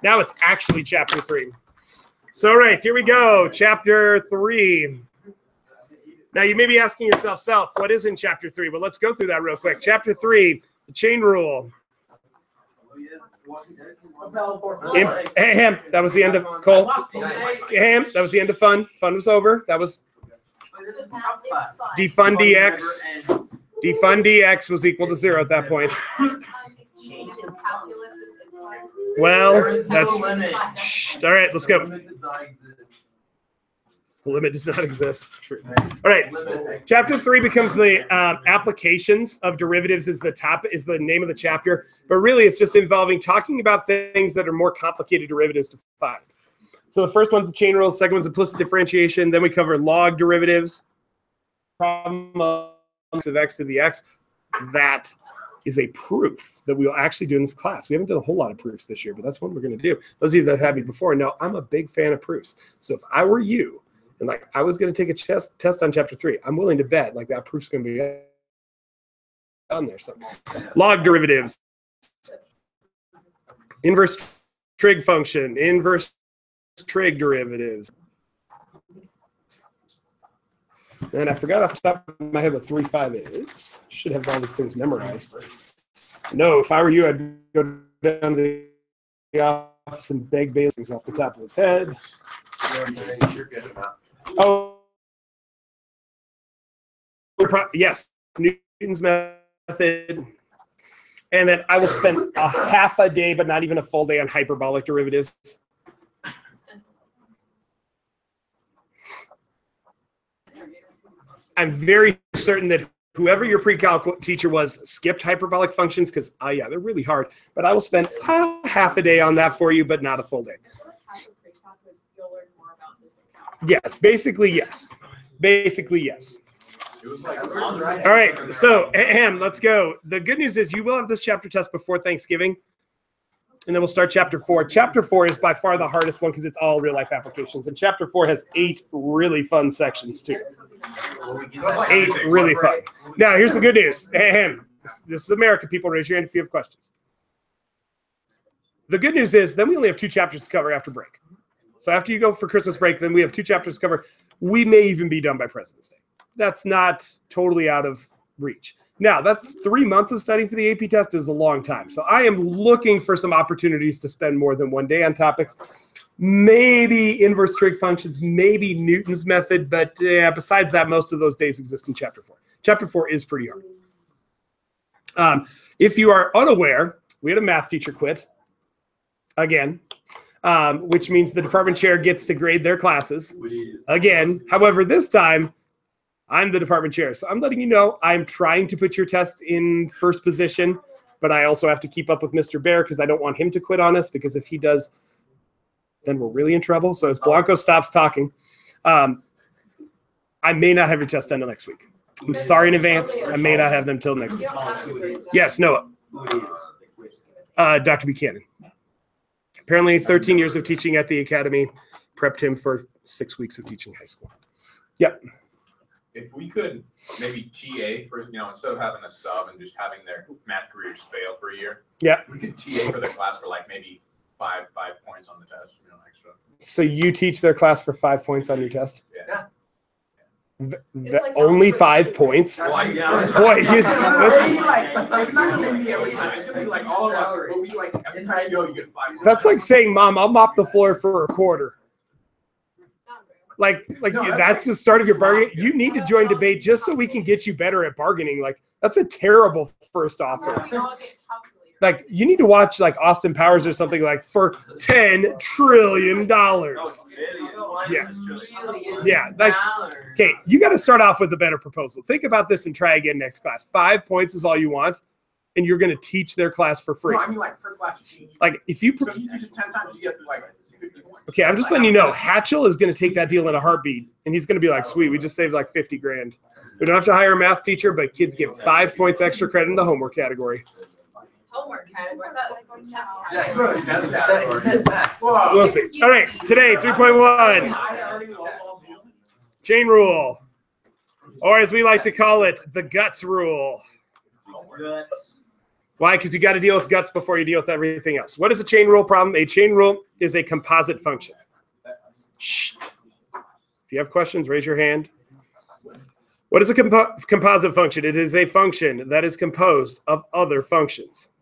Now it's actually chapter 3. So, all right, here we go. Chapter 3. Now, you may be asking yourself, what is in chapter 3? Well, let's go through that real quick. Chapter 3, the chain rule. That was the end of Cole. That was the end of fun. Fun was over. That was defund dx. Defund dx was equal to 0 at that point. Well, that's all right. Let's go. The limit does not exist. All right. Chapter 3 becomes the applications of derivatives is the name of the chapter, but really it's just involving talking about things that are more complicated derivatives to find. So the first one's the chain rule, the second one's implicit differentiation. Then we cover log derivatives, problem of x to the x. That is a proof that we will actually do in this class. We haven't done a whole lot of proofs this year, but that's what we're going to do. Those of you that have me before know I'm a big fan of proofs. So if I were you, and like I was going to take a test on chapter 3, I'm willing to bet like that proof's going to be on there. So log derivatives, inverse trig function, inverse trig derivatives. And I forgot off the top of my head what 3.5 is. Should have all these things memorized. No, if I were you, I'd go down to the office and beg Bailey things off the top of his head. Oh, yes, Newton's method. And then I will spend a half a day, but not even a full day, on hyperbolic derivatives. I'm very certain that whoever your pre-calc teacher was skipped hyperbolic functions because, yeah, they're really hard. But I will spend half a day on that for you, but not a full day. Yes, basically, yes. Basically, yes. All right, so let's go. The good news is you will have this chapter test before Thanksgiving, and then we'll start chapter 4. Chapter 4 is by far the hardest one because it's all real-life applications, and chapter 4 has 8 really fun sections, too. 8 really fun. Now, here's the good news. This is America, people. Raise your hand if you have questions. The good news is then we only have 2 chapters to cover after break. So after you go for Christmas break, then we have 2 chapters to cover. We may even be done by President's Day. That's not totally out of reach. Now, that's 3 months of studying for the AP test is a long time. So I am looking for some opportunities to spend more than one day on topics. Maybe inverse trig functions, maybe Newton's method, but besides that, most of those days exist in chapter 4. Chapter 4 is pretty hard. If you are unaware, we had a math teacher quit again. Which means the department chair gets to grade their classes again. However, this time I'm the department chair. So I'm letting you know I'm trying to put your test in first position, but I also have to keep up with Mr. Bear because I don't want him to quit on us, because if he does, then we're really in trouble. So as Blanco stops talking, I may not have your test done until next week. I'm sorry in advance. I may not have them till next week. Yes, Noah. Dr. Buchanan. Apparently 13 years of teaching at the academy prepped him for 6 weeks of teaching high school. Yep. If we could maybe TA for, instead of having a sub and just having their math careers fail for a year. Yeah. We could TA for their class for like maybe five points on the test, extra. So you teach their class for 5 points on your test? Yeah. Like only 5 points? Well, yeah. Boy, it's not going to be every time. It's going to be like all of us. But we like every time you go, you get 5 points. that's like saying, Mom, I'll mop the floor for a quarter. Like no, that's the start of your bargaining. You need to join debate just so we can get you better at bargaining. Like, that's a terrible first offer. Like, you need to watch like Austin Powers or something, like for $10 trillion. Yeah. Like, okay, you got to start off with a better proposal. Think about this and try again next class. 5 points is all you want, and you're going to teach their class for free. No, I mean like per class you teach. Like if you. So if you teach it 10 times, you get like 50 points. Okay, I'm just letting you know, Hatchell is going to take that deal in a heartbeat, and he's going to be like, sweet, we just saved like 50 grand. We don't have to hire a math teacher, but kids get 5 points extra credit in the homework category. Homework category. That was the test Yeah, category. it's really test category. We'll see. All right, today, 3.1. Chain rule. Or as we like to call it, the guts rule. Why? Because you got to deal with guts before you deal with everything else. What is a chain rule problem? A chain rule is a composite function. Shh. If you have questions, raise your hand. What is a composite function? It is a function that is composed of other functions.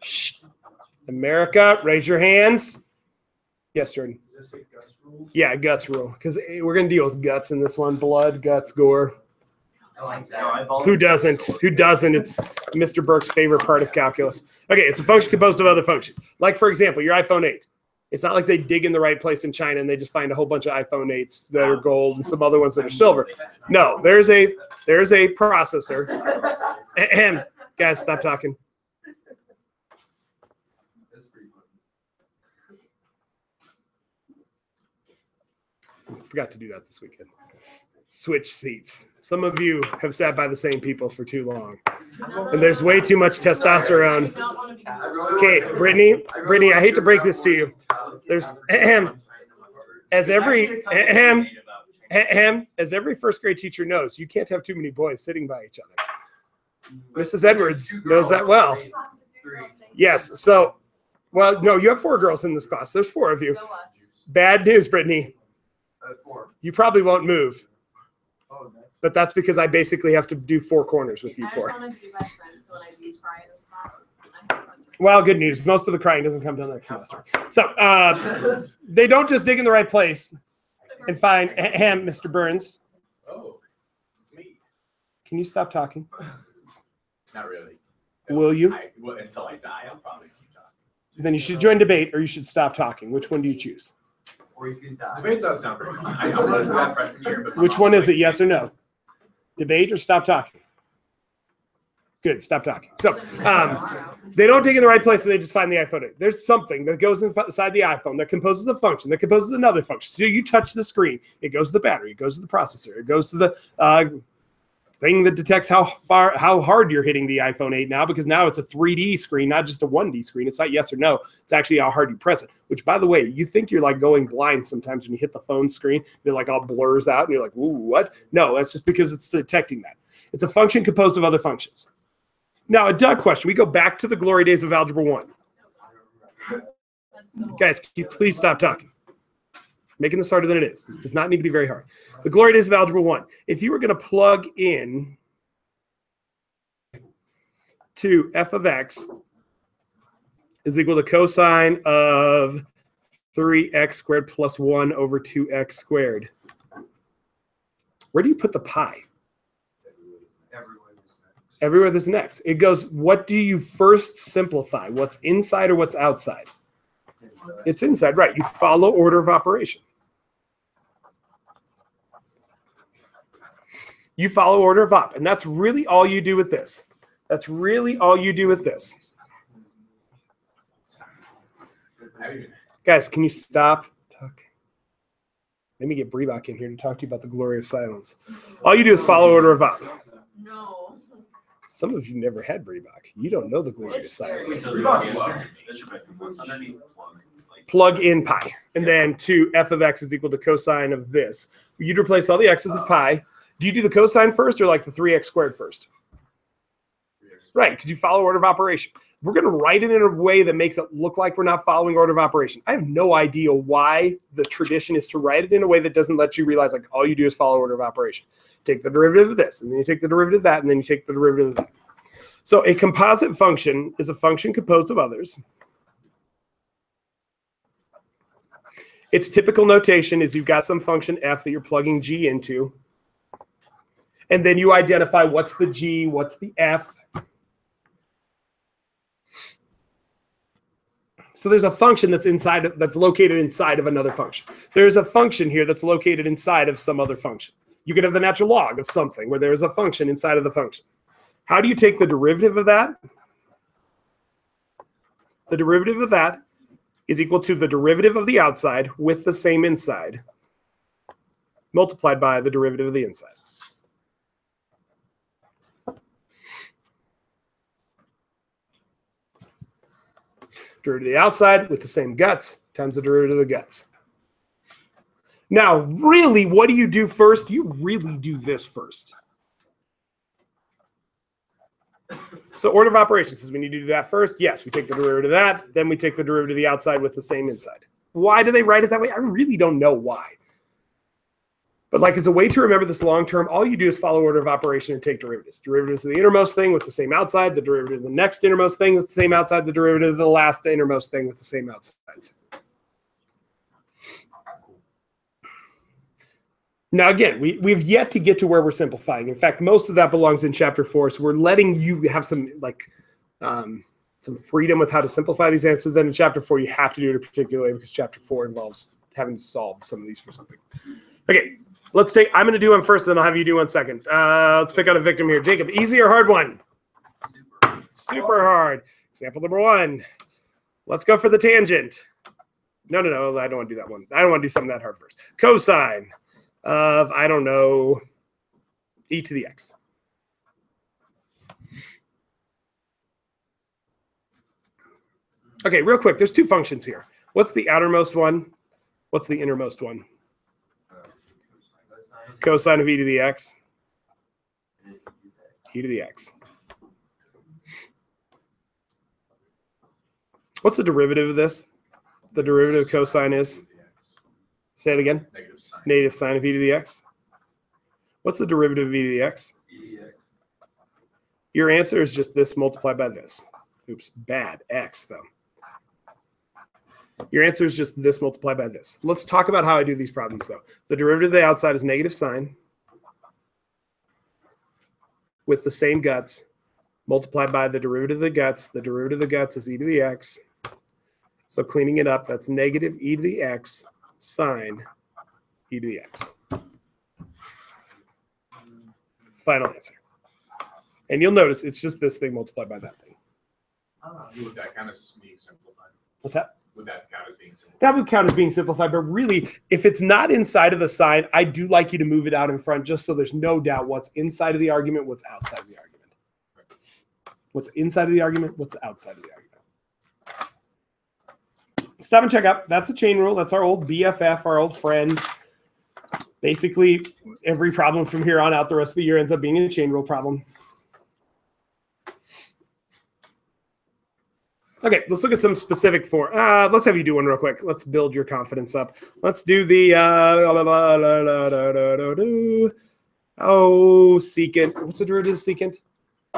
Shh. America, raise your hands. Yes, Jordan. Is this a guts rule? Yeah, guts rule. Because we're going to deal with guts in this one. Blood, guts, gore. I like that. Who doesn't? Who doesn't? It's Mr. Burke's favorite part of calculus. Okay, it's a function composed of other functions. Like, for example, your iPhone 8. It's not like they dig in the right place in China and they just find a whole bunch of iPhone 8s that are gold and some other ones that are silver. No, there's a processor. Ahem. Guys, stop talking. Forgot to do that this weekend. Switch seats. Some of you have sat by the same people for too long. And there's way too much testosterone. Okay, Brittany, I hate to break this to you. There's as every first grade teacher knows, you can't have too many boys sitting by each other. Mrs. Edwards knows that well. Yes, so, well, no, you have 4 girls in this class. There's 4 of you. Bad news, Brittany. You probably won't move. But that's because I basically have to do 4 corners with you 4. Well, good news. Most of the crying doesn't come down next semester. So they don't just dig in the right place and find Mr. Burns. Oh, it's me. Can you stop talking? Not really. Will you? Until I die, I'll probably keep talking. Then you should join debate or you should stop talking. Which one do you choose? Or you can die. Debate does sound pretty fun. I wanted to do that freshman year, but Which one is it? Yes or no? Debate or stop talking? Good, stop talking. So they don't dig in the right place, so they just find the iPhone 8. There's something that goes inside the iPhone that composes a function, that composes another function. So you touch the screen, it goes to the battery, it goes to the processor, it goes to the thing that detects how hard you're hitting the iPhone 8 now, because now it's a 3D screen, not just a 1D screen. It's not yes or no. It's actually how hard you press it, which, by the way, you think you're like going blind sometimes when you hit the phone screen. It like all blurs out and you're like, ooh, what? No, that's just because it's detecting that. It's a function composed of other functions. Now, a Doug question. We go back to the glory days of Algebra 1. Guys, can you please stop talking? Making this harder than it is. This does not need to be very hard. The glory days of Algebra 1. If you were going to plug in to f of x is equal to cosine of 3x squared plus 1 over 2x squared, where do you put the pi? Everywhere there's an x. It goes, what do you first simplify? What's inside or what's outside? It's inside, right. You follow order of operation. You follow order of op, and that's really all you do with this. That's really all you do with this. Guys, can you stop talking? Let me get Breebach in here to talk to you about the glory of silence. All you do is follow order of op. No. Some of you never had Breebach. You don't know the glory of silence. Plug in pi. And then to f of x is equal to cosine of this. You'd replace all the x's with pi. Do you do the cosine first or like the 3x squared first? Right, because you follow order of operation. We're going to write it in a way that makes it look like we're not following order of operation. I have no idea why the tradition is to write it in a way that doesn't let you realize like all you do is follow order of operation. Take the derivative of this, and then you take the derivative of that, and then you take the derivative of that. So a composite function is a function composed of others. Its typical notation is you've got some function f that you're plugging g into, and then you identify what's the g, what's the f. So there's a function that's located inside of another function. There's a function here that's located inside of some other function. You could have the natural log of something where there's a function inside of the function. How do you take the derivative of that? The derivative of that is equal to the derivative of the outside with the same inside multiplied by the derivative of the inside. Derivative of the outside with the same guts times the derivative of the guts. Now, really, what do you do first? You really do this first. So order of operations says we need to do that first. Yes, we take the derivative of that. Then we take the derivative of the outside with the same inside. Why do they write it that way? I really don't know why. But like as a way to remember this long term, all you do is follow order of operation and take derivatives. Derivatives of the innermost thing with the same outside, the derivative of the next innermost thing with the same outside, the derivative of the last innermost thing with the same outsides. Now, again, we've yet to get to where we're simplifying. In fact, most of that belongs in chapter 4. So we're letting you have some some freedom with how to simplify these answers. Then in chapter 4, you have to do it a particular way because chapter 4 involves having to solve some of these for something. Okay, I'm going to do one first, then I'll have you do one second. Let's pick out a victim here. Jacob, easy or hard one? Super hard. Example number 1. Let's go for the tangent. No, I don't want to do that one. I don't want to do something that hard first. Cosine of, I don't know, e to the x. Okay, real quick, there's 2 functions here. What's the outermost one? What's the innermost one? Cosine of e to the x. E to the x. What's the derivative of this? The derivative of cosine is? Say it again. Negative sine of e to the x. What's the derivative of e to the x? Your answer is just this multiplied by this. Oops, bad. X, though. Your answer is just this multiplied by this. Let's talk about how I do these problems, though. The derivative of the outside is negative sine with the same guts multiplied by the derivative of the guts. The derivative of the guts is e to the x. So cleaning it up, that's negative e to the x sine e to the x. Final answer. And you'll notice it's just this thing multiplied by that thing. Would that kind of be simplified? What's that? Would that count as being simplified? That would count as being simplified, but really, if it's not inside of the sign, I do like you to move it out in front just so there's no doubt what's inside of the argument, what's outside of the argument. What's inside of the argument, what's outside of the argument. Stop and check out. That's a chain rule. That's our old BFF, our old friend. Basically, every problem from here on out the rest of the year ends up being a chain rule problem. Okay, let's look at some specific form. Let's have you do one real quick. Let's build your confidence up. Let's do the secant. What's the derivative of secant?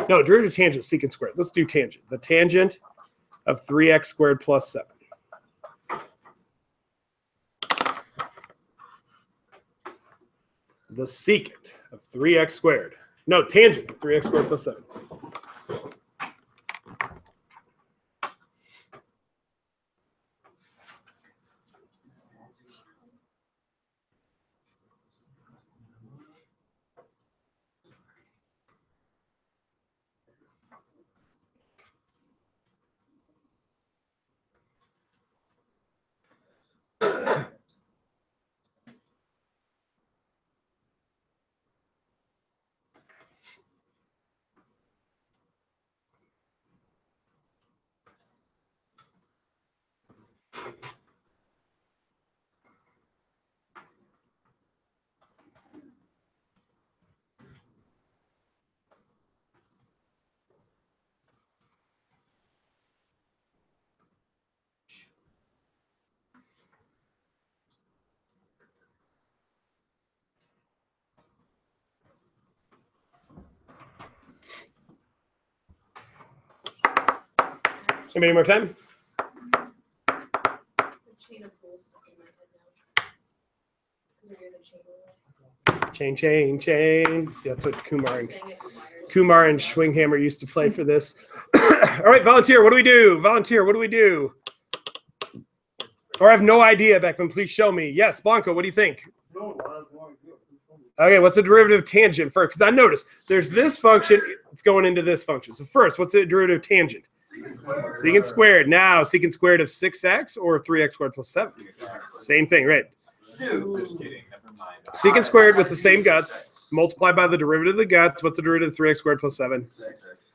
No, derivative of tangent, secant squared. Let's do tangent. The tangent of 3x squared plus 7. The secant of 3x squared. No, tangent of 3x squared plus 7. Any more time? The chain of rules stuck in my head now. Because we're doing the chain rule. Chain. That's what Kumar and Saying it required. Kumar and Schwinghammer used to play for this. All right, volunteer, what do we do? Volunteer, what do we do? Or I have no idea, Beckman. Please show me. Yes, Blanco, what do you think? Okay, what's the derivative of tangent first? Because I noticed there's this function. It's going into this function. So first, what's the derivative of tangent? Secant squared. Now, secant squared of 6x or 3x squared plus 7? Same thing, right? Just kidding. Never mind. Secant squared with the same guts multiplied by the derivative of the guts. What's the derivative of 3x squared plus 7?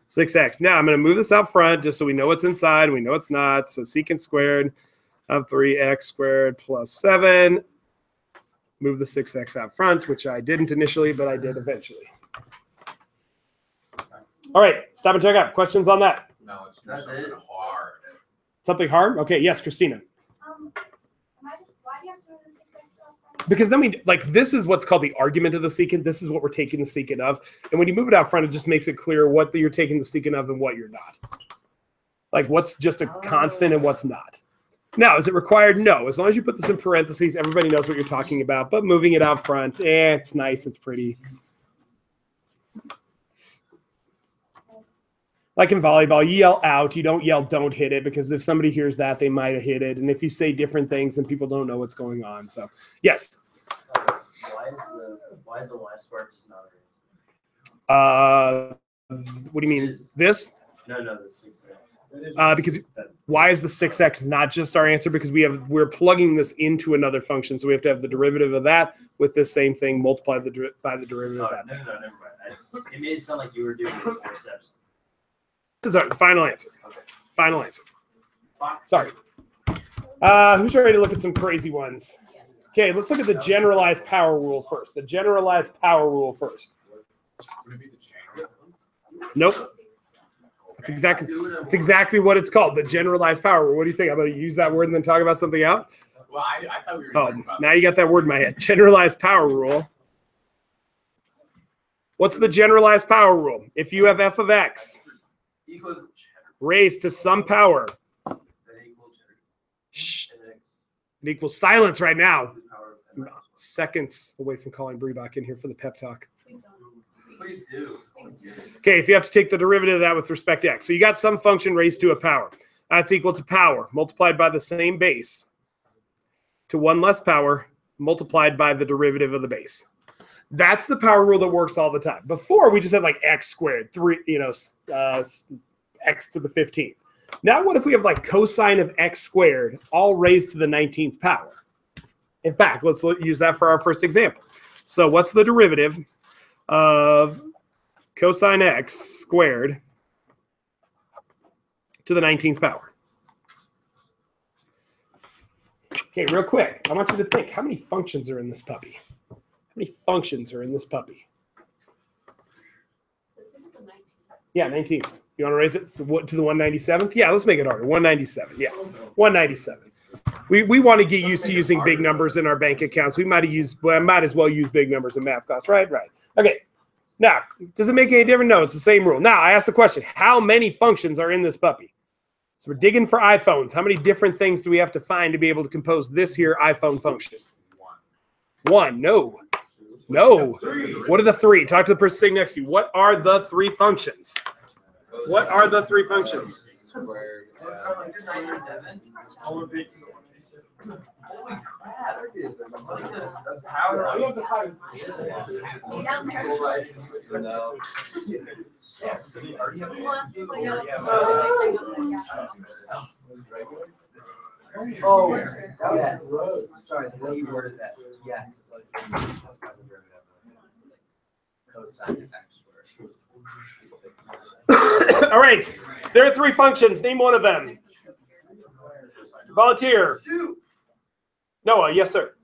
6x. Now, I'm going to move this out front just so we know what's inside. We know it's not. So secant squared of 3x squared plus 7 Move the 6x out front, which I didn't initially, but I did eventually. All right, stop and check up. Questions on that? No, let's do That's something it. hard. Something hard? Okay, yes, Christina. Why do you have to move the 6x up? Because then we, like, this is what's called the argument of the secant. This is what we're taking the secant of. And when you move it out front, it just makes it clear what you're taking the secant of and what you're not. Like, what's just a constant and what's not. Now, is it required? No. As long as you put this in parentheses, everybody knows what you're talking about. But moving it out front, it's nice. It's pretty. Like in volleyball, you yell out. You don't yell don't hit it, because if somebody hears that, they might have hit it. And if you say different things, then people don't know what's going on. So, yes. Why is the last part just not an answer? What do you mean? This? No, the 6x. Because why is the 6x not just our answer? Because we're plugging this into another function, so we have to have the derivative of that with this same thing multiplied by the derivative No, of that. never mind. It made it sound like you were doing 4 steps. This is our final answer. Okay. Final answer. Sorry. Who's ready to look at some crazy ones? Okay, let's look at the generalized power rule first. The generalized power rule first. Would it be the chain rule? Nope. That's exactly what it's called, the generalized power rule. What do you think? I'm going to use that word and then talk about something else? Well, I thought we were talking about Now you got that word in my head. Generalized power rule. What's the generalized power rule? If you have f of x Equals raised to some power, that equals shh, it equals silence right now. power of Seconds away from calling Breebach in here for the pep talk. Please don't. Please do. Okay, if you have to take the derivative of that with respect to x. So you got some function raised to a power. That's equal to power multiplied by the same base to one less power multiplied by the derivative of the base. That's the power rule that works all the time. Before, we just had like x squared, x to the 15th. Now what if we have like cosine of x squared all raised to the 19th power? In fact, let's use that for our first example. So what's the derivative of cosine x squared to the 19th power? Okay, real quick, I want you to think, how many functions are in this puppy? How many functions are in this puppy? Yeah, 19. You want to raise it to the 197th? Yeah, let's make it harder. 197. Yeah, 197. We want to get used to using big numbers in our bank accounts. We might as well use big numbers in math class, right? Right. Okay. Now, does it make any difference? No, it's the same rule. Now, I ask the question, how many functions are in this puppy? So we're digging for iPhones. How many different things do we have to find to be able to compose this here iPhone function? One. No. No. What are the three? Talk to the person sitting next to you. What are the three functions? What are the three functions? Holy crap. That's See down there? Oh, yeah. Sorry, the way you worded that. Yes. All right. There are three functions. Name one of them. Volunteer. Noah, yes, sir.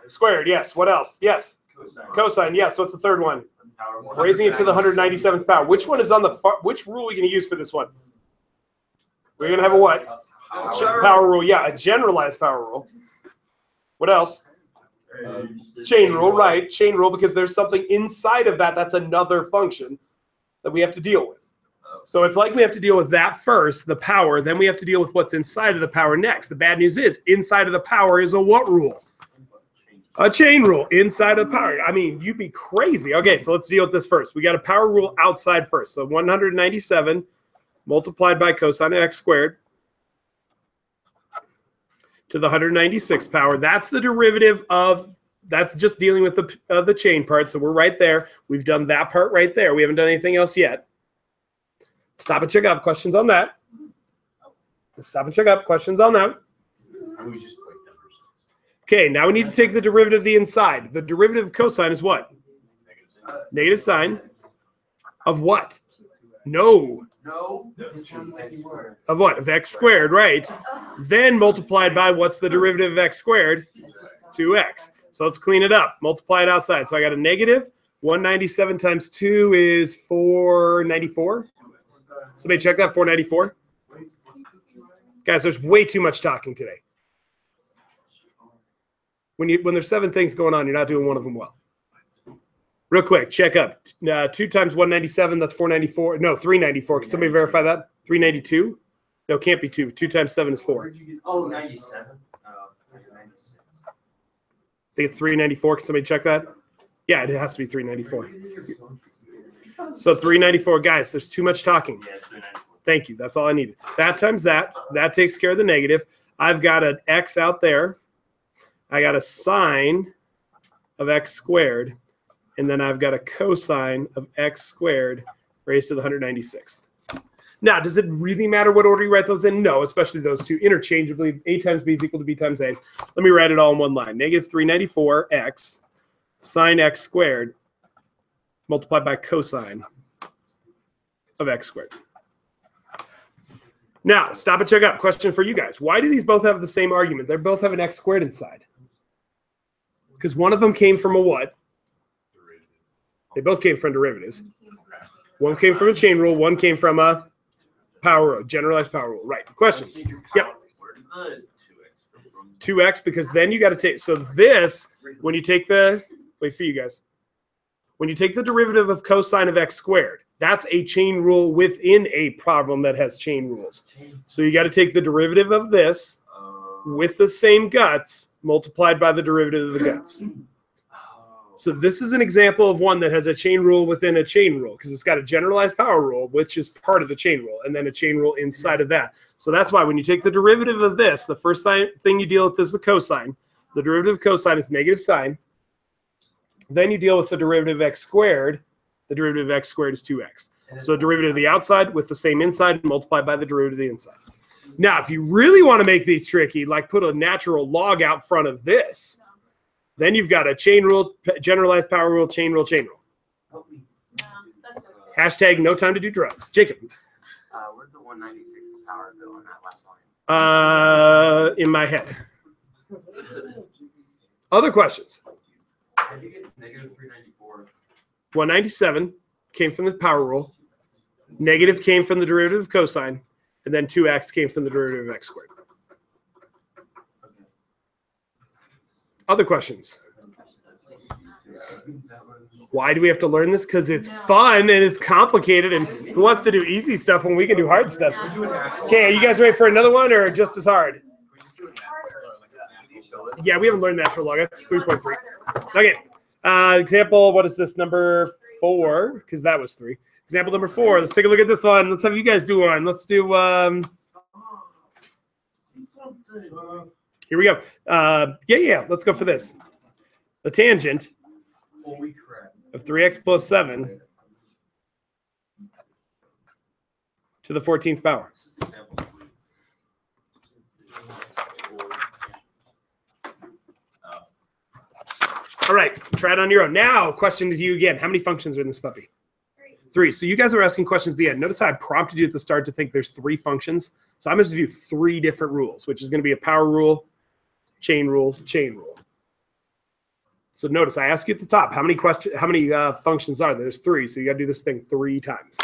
Squared, yes. What else? Yes. Cosine, yes. What's the third one? Raising it to the 197th power. Which one is on the far, which rule are we going to use for this one? We're going to have a what? Power rule. Yeah, a generalized power rule. What else? Chain rule, right. Chain rule, because there's something inside of that that's another function that we have to deal with. So it's like we have to deal with that first, the power, then we have to deal with what's inside of the power next. The bad news is inside of the power is a what rule? A chain rule inside of the power. I mean, you'd be crazy. Okay, so let's deal with this first. We got a power rule outside first. So 197 multiplied by cosine of x squared to the 196th power. That's the derivative of, that's just dealing with the chain part. So we're right there. We've done that part right there. We haven't done anything else yet. Stop and check up. Questions on that? Stop and check up. Questions on that? Okay, now we need to take the derivative of the inside. The derivative of cosine is what? Negative sine of what? No. No. Of what? Of x squared, right? Then multiplied by what's the derivative of x squared? 2x. So let's clean it up. Multiply it outside. So I got a negative. 197 times 2 is 494. Somebody check that, 494. Guys, there's way too much talking today. When there's 7 things going on, you're not doing one of them well. Real quick, check up. 2 times 197, that's 494. No, 394. Can somebody verify that? 392? No, can't be 2. 2 times 7 is 4. Oh, 97. 96. I think it's 394. Can somebody check that? Yeah, it has to be 394. So 394. Guys, there's too much talking. Thank you. That's all I needed. That times that. That takes care of the negative. I've got an x out there. I got a sine of x squared. And then I've got a cosine of x squared raised to the 196th. Now, does it really matter what order you write those in? No, especially those two interchangeably. A times b is equal to b times a. Let me write it all in one line. Negative 394x sine x squared multiplied by cosine of x squared. Now, stop and check up. Question for you guys. Why do these both have the same argument? They both have an x squared inside. Because one of them came from a what? They both came from derivatives. One came from a chain rule. One came from a power rule, generalized power rule. Right. Questions? Yep. 2x, because then you got to take, so this, when you take the, wait for you guys. When you take the derivative of cosine of x squared, that's a chain rule within a problem that has chain rules. So you got to take the derivative of this with the same guts multiplied by the derivative of the guts. So this is an example of one that has a chain rule within a chain rule because it's got a generalized power rule, which is part of the chain rule, and then a chain rule inside of that. So that's why when you take the derivative of this, the first thing you deal with is the cosine. The derivative of cosine is negative sine. Then you deal with the derivative of x squared. The derivative of x squared is 2x. So derivative of the outside with the same inside multiplied by the derivative of the inside. Now, if you really want to make these tricky, like put a natural log out front of this, then you've got a chain rule, generalized power rule, chain rule, chain rule. That's okay. Hashtag no time to do drugs. Jacob. Where'd the 196 power go on that last line? In my head. Other questions? How do you get negative 394? 197 came from the power rule. Negative came from the derivative of cosine. And then 2x came from the derivative of x squared. Other questions? Why do we have to learn this? Because it's fun and it's complicated. And who wants to do easy stuff when we can do hard stuff? Okay, are you guys ready for another one or just as hard? Yeah, we haven't learned natural log. That's 3.3. Okay. Example, what is this? Number 4, because that was 3. Example number 4. Let's take a look at this one. Let's have you guys do one. Let's do here we go. Yeah. Let's go for this. The tangent of 3x plus 7 to the 14th power. All right, try it on your own. Now, question to you again. How many functions are in this puppy? 3. So you guys are asking questions at the end. Notice how I prompted you at the start to think there's 3 functions. So I'm going to do 3 different rules, which is going to be a power rule, chain rule, chain rule. So notice I asked you at the top, how many functions are there? There's 3, so you got to do this thing 3 times.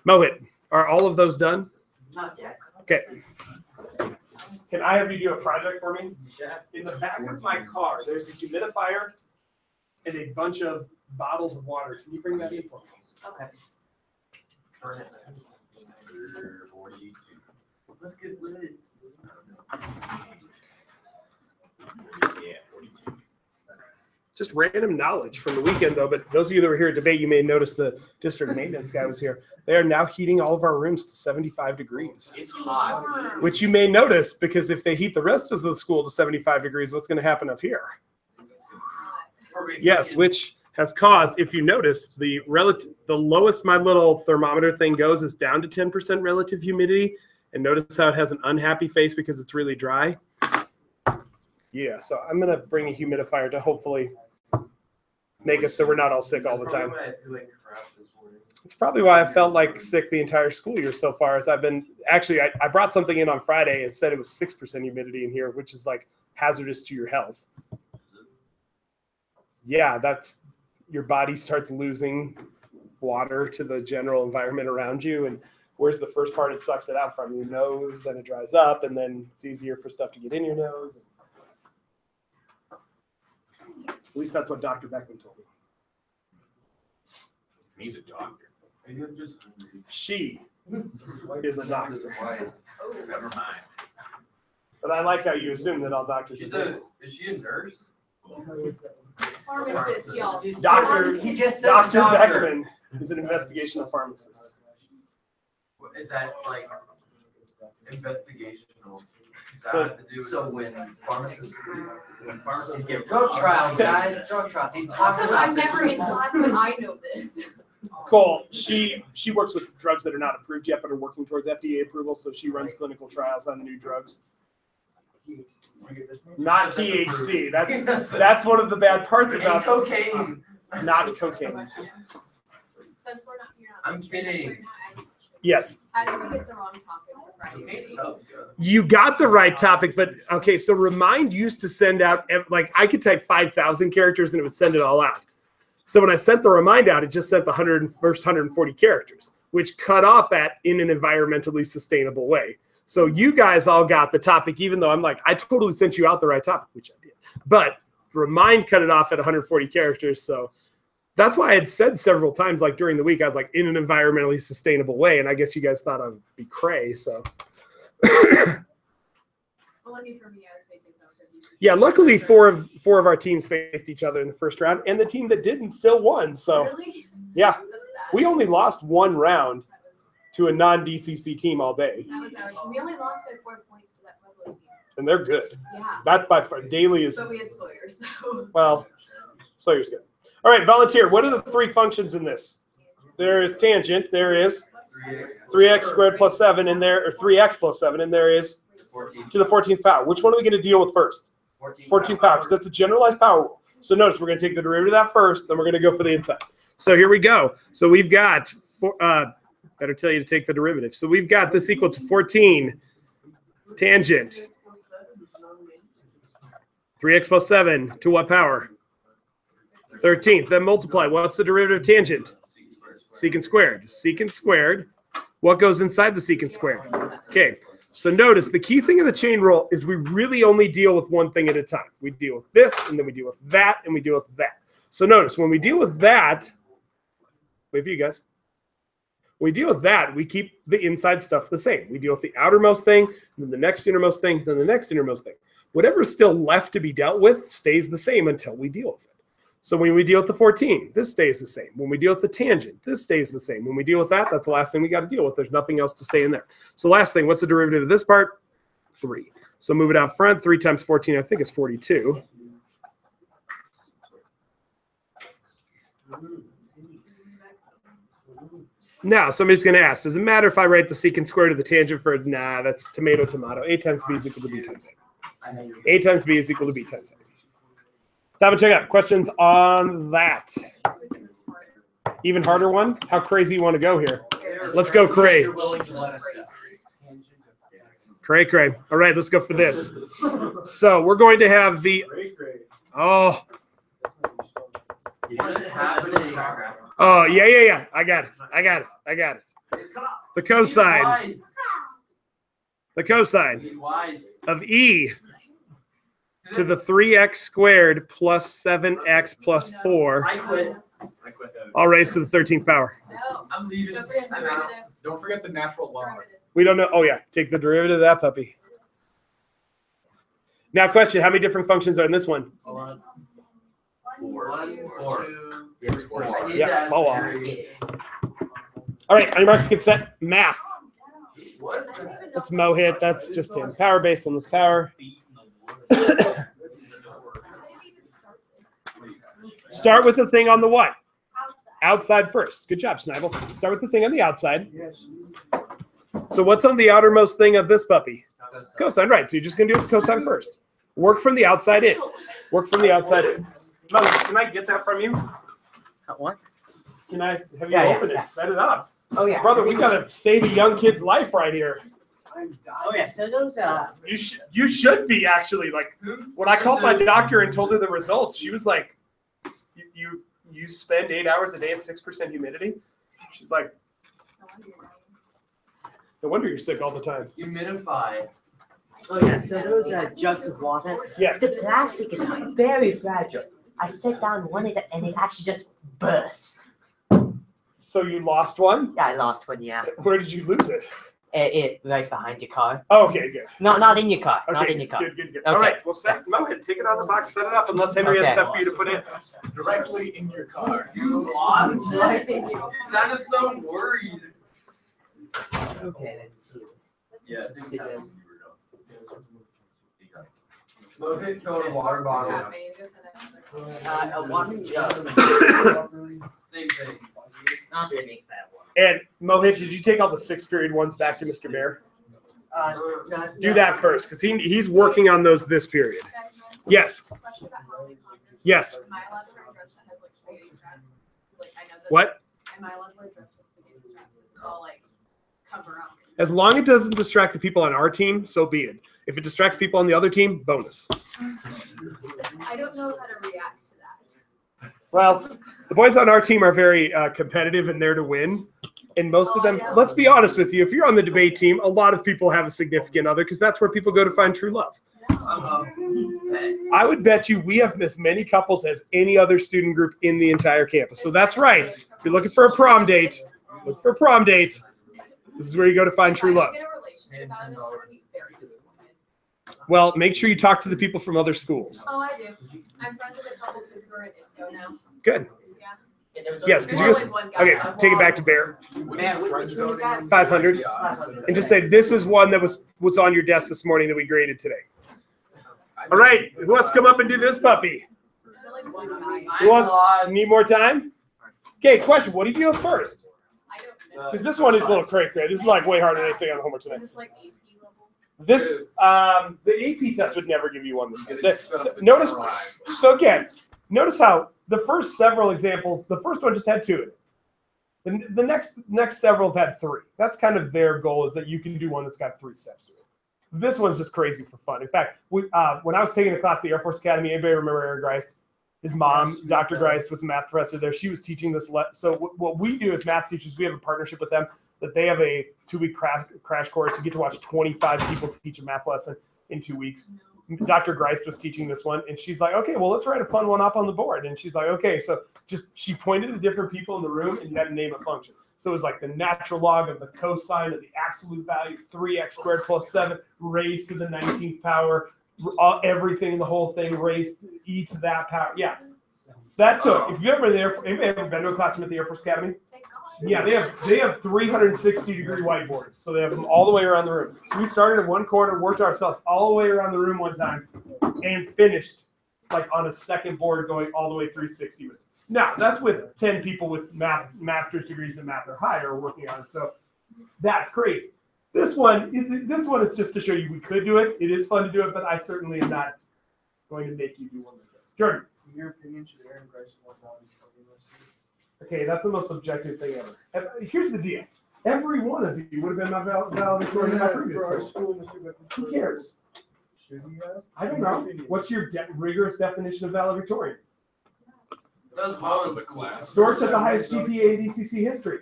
Mohit, are all of those done? Not yet. Okay. Can I have you do a project for me? In the back of my car, there's a humidifier and a bunch of bottles of water. Can you bring that in for me? Okay. Let's get rid. Just random knowledge from the weekend, though. But those of you that were here at debate, you may notice the district maintenance guy was here. They are now heating all of our rooms to 75 degrees. It's hot. Which you may notice, because if they heat the rest of the school to 75 degrees, what's going to happen up here? Yes, which has caused, if you notice, the lowest my little thermometer thing goes is down to 10% relative humidity. And notice how it has an unhappy face because it's really dry. Yeah, so I'm going to bring a humidifier to hopefully make us so we're not all sick all the time. It's probably why I felt like sick the entire school year so far. As I've been actually, I brought something in on Friday and said it was 6% humidity in here, which is like hazardous to your health. yeah, that's your body starts losing water to the general environment around you. And where's the first part? It sucks it out from your nose, then it dries up, and then it's easier for stuff to get in your nose. At least that's what Dr. Beckman told me. He's a doctor. She is a doctor. Oh, Never mind. But I like how you assume that all doctors are good. Is she a nurse? pharmacist, y'all. Doctor, He just said Dr. doctor. Beckman is an investigational pharmacist. Is that like investigational? Does that So- have to do with- So when pharmacists get drug trials, guys, drug trials, he's How talking come I'm about never in class, but I know this? Cole, she works with drugs that are not approved yet, but are working towards FDA approval. So she runs clinical trials on new drugs. Not THC. That's one of the bad parts It's about cocaine. not cocaine. Since we're not, you're not. I'm mentioning this kidding. right now, Yes, How did we get the wrong topic for Friday's meeting? you got the right topic, but okay. So Remind used to send out like I could type 5,000 characters and it would send it all out. So when I sent the Remind out, it just sent the first 140 characters, which cut off at in an environmentally sustainable way. So you guys all got the topic, even though I'm like, I totally sent you out the right topic, which I did. But Remind cut it off at 140 characters. So that's why I had said several times, like during the week, I was like, in an environmentally sustainable way. And I guess you guys thought I would be cray. So Well, I mean, for me, I was facing some confusion. yeah, luckily four of our teams faced each other in the first round, and the team that didn't still won. So Really? yeah, That's sad. we only lost one round That was, to a non-DCC team all day, that was ours. We only lost by 4 points to that Pueblo team. and they're good. Yeah, That by far, Daly is, but we had Sawyer, so. well, Sawyer's good. All right, volunteer. What are the three functions in this? There is tangent. There is 3x squared plus 7 in there, or 3x plus 7, and there is 14. to the 14th power. Which one are we going to deal with first? 14th power, because that's a generalized power rule. So notice we're going to take the derivative of that first, then we're going to go for the inside. So here we go. So we've got, better tell you to take the derivative. So we've got this equal to 14 tangent 3x plus 7 to what power? 13th. Then multiply. What's the derivative of tangent? Secant squared. Secant squared. What goes inside the secant squared? Okay. So notice the key thing of the chain rule is we really only deal with one thing at a time. We deal with this, and then we deal with that, and we deal with that. So notice when we deal with that, wait for you guys. When we deal with that, we keep the inside stuff the same. We deal with the outermost thing, then the next innermost thing, then the next innermost thing. Whatever is still left to be dealt with stays the same until we deal with it. So when we deal with the 14, this stays the same. When we deal with the tangent, this stays the same. When we deal with that, that's the last thing we got to deal with. There's nothing else to stay in there. So last thing, what's the derivative of this part? 3. So move it out front. 3 times 14, I think, is 42. Now, somebody's going to ask, does it matter if I write the secant squared of the tangent for, nah, that's tomato, tomato. A times B is equal to B times A. A times B is equal to B times A. Stop and check out. Questions on that? Even harder one? How crazy you want to go here? Let's go cray. You're willing to let us go. Cray, cray. All right, let's go for this. So we're going to have the, oh, What is happening? oh, yeah. I got it. The cosine Be wise. of E to the 3x squared plus 7x plus 4, I quit. I quit. all raised to the 13th power. No, I'm leaving. don't forget the I'm out. derivative. Don't forget the natural law. Derivative. We don't know. Oh, yeah. Take the derivative of that puppy. Now, question. How many different functions are in this one? Hold on. 4. 4. I need Yeah, that fall off. area. All right. On your marks, get set. Math. What? I don't even know That's if Mo it's- hit. That's just him. Power base on this power. How did we even start this? Start with the thing on the what? Outside first. Good job, Snivel. Start with the thing on the outside. So what's on the outermost thing of this puppy? Cosine, right. So you're just going to do it with cosine first. Work from the outside in. Work from the outside in. Mo, can I get that from you? What? Can I have you Yeah, open yeah. it? Set it up. Oh, yeah. Brother, we got to save a young kid's life right here. Oh, yeah. So those, You should be, actually. Like, when I called my doctor and told her the results, she was like, you spend 8 hours a day at 6% humidity? She's like, No wonder you're dying. no wonder you're sick all the time. Humidify. Oh yeah, so those jugs of water. Yes. The plastic is very fragile. I set down one of it and it actually just burst. So you lost one? Yeah, I lost one. Yeah, Where did you lose it? it right behind your car. Oh, okay, good. Not in your car. Okay, Not in your car. good. All right, well, Mohit, take it out of the box, set it up, unless Henry has Okay. stuff for you to put in. Directly in your car. You lost it? Sounded so worried. Okay, let's see. Yeah. Scissors. Mohit killed a water bottle. Yeah, man, you go send that out there. A water jug. Same thing. Not really that one. And Mohit, did you take all the 6th period ones back to Mr. Bear? Do that first, because he's working on those this period. Guys, Yes, question about Halloween concerts. yes. Am I allowed to wear a dress that has like spaghetti straps? 'Cause, like, I know that. What? Am I allowed to wear a dress with spaghetti straps? Since it's all like cover up. As long as it doesn't distract the people on our team, so be it. If it distracts people on the other team, bonus. I don't know how to react to that. Well, the boys on our team are very competitive and there to win. And most of them, Oh, I know. let's be honest with you, if you're on the debate team, a lot of people have a significant other because that's where people go to find true love. I would bet you we have as many couples as any other student group in the entire campus. So that's right. If you're looking for a prom date, look for a prom date. This is where you go to find true love. If I get a relationship out of this, I'm gonna be very disappointed. Well, make sure you talk to the people from other schools. Oh, I do. I'm friends with a couple kids who are in INCO now. Good. Yeah. Yes, because you There's guys, only one guy okay, that I've take it back watched. to Bear. Man, which one is that? 500. And just say, this is one that was on your desk this morning that we graded today. All right, who wants to come up and do this puppy? There's only one guy. Who wants, need more time? Okay, question, what do you do first? I don't know. Because this one is a little cray. This is like way harder than anything on the homework Is today. this like AP level? This, the AP test would never give you one this time. Notice, so again, notice how the first several examples, the first one just had 2 in it. The next several have had 3. That's kind of their goal, is that you can do one that's got 3 steps to it. This one's just crazy for fun. In fact, when I was taking a class at the Air Force Academy, anybody remember Aaron Greist? His mom, Dr. Greist, was a math professor there. She was teaching this. So what we do as math teachers, we have a partnership with them that they have a 2-week crash course. You get to watch 25 people teach a math lesson in 2 weeks. Dr. Greist was teaching this one, and she's like, okay, well, let's write a fun one up on the board. And she's like, okay, so she pointed to different people in the room, and you had to name a function. So it was like the natural log of the cosine of the absolute value, 3x squared plus 7 raised to the 19th power, everything in the whole thing raised e to that power. Yeah. So that took, if you've ever been to a classroom at the Air Force Academy? Thank God. Yeah, they have 360-degree whiteboards, so they have them all the way around the room. So we started in one corner, worked ourselves all the way around the room one time, and finished like on a second board going all the way 360 with it. Now, that's with 10 people with master's degrees in math or higher working on it, so that's crazy. This one is just to show you we could do it. It is fun to do it, but I certainly am not going to make you do one like this. Jordan. In your opinion, should Aaron Greist have won Okay, that's the most subjective thing ever. Here's the deal. Every one of you would have been my valedictorian in my previous school. Who cares? Should he have? I don't know. What's your rigorous definition of valedictorian? Those Top of bones. the class. Source at the highest GPA in DCC history.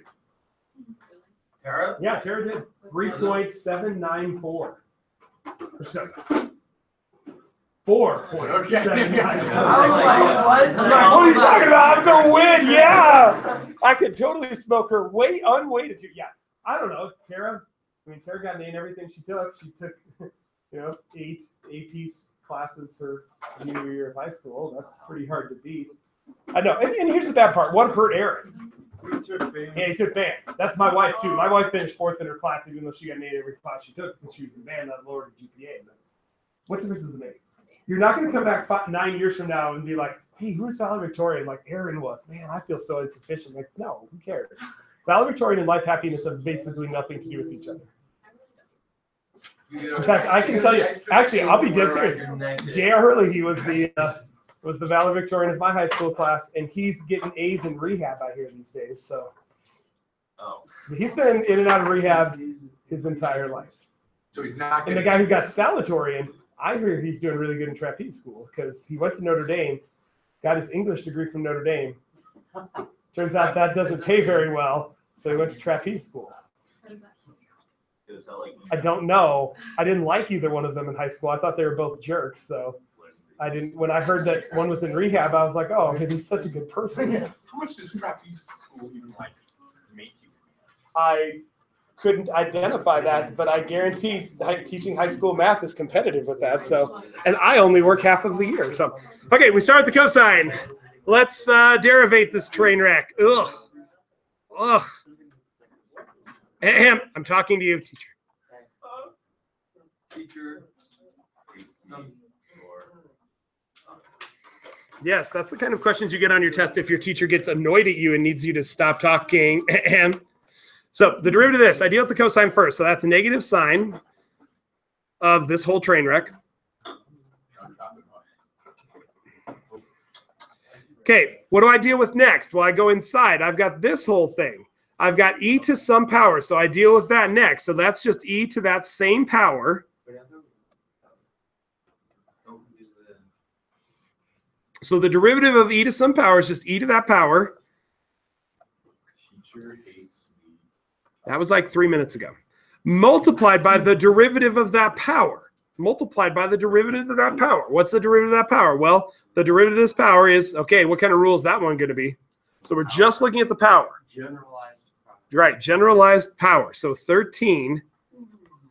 Tara? Yeah, Tara did. 3.794. Or 7. 4.794. Okay. I was like, what? I was like, what are you talking about? I'm going to win. Yeah. I could totally smoke her unweighted. Yeah. I don't know. Tara got an A in everything she took. She took, 8 AP classes her junior year of high school. That's pretty hard to beat. I know. And here's the bad part. What hurt Aaron? Yeah, he took band. That's my wife, too. My wife finished 4th in her class, even though she got an 8 every class she took because she was in band. That lowered her GPA. But what difference does it make? You're not going to come back 9 years from now and be like, hey, who's valedictorian? Like Aaron was. Man, I feel so insufficient. Like, no, who cares? Valedictorian and life happiness have basically nothing to do with each other. In fact, I can tell you, actually, I'll be dead serious. J.R. Hurley, he was the valedictorian of my high school class, and he's getting A's in rehab out here these days. So he's been in and out of rehab his entire life. So he's not. And the guy who got salutatorian, I hear he's doing really good in trapeze school because he went to Notre Dame, got his English degree from Notre Dame. Turns out that doesn't pay very well, so he went to trapeze school. How does that? Is that like? I don't know. I didn't like either one of them in high school. I thought they were both jerks, so I didn't. When I heard that one was in rehab, I was like, oh, he's such a good person. How much does trapeze school even like make you? I couldn't identify that, but I guarantee teaching high school math is competitive with that. So, and I only work half of the year. So, okay, we start with the cosine. Let's derivate this train wreck. Ugh. Ugh. Ahem, I'm talking to you, teacher. Teacher. Yes, that's the kind of questions you get on your test if your teacher gets annoyed at you and needs you to stop talking. Ahem. So the derivative of this, I deal with the cosine first. So that's a negative sine of this whole train wreck. Okay, what do I deal with next? Well, I go inside. I've got this whole thing. I've got e to some power, so I deal with that next. So that's just e to that same power. So the derivative of e to some power is just e to that power. Teacher hates me. That was like 3 minutes ago. Multiplied by the derivative of that power. Multiplied by the derivative of that power. What's the derivative of that power? Well, the derivative of this power is, okay, what kind of rule is that one going to be? So we're just looking at the power. Generalized power. Right, generalized power. So 13.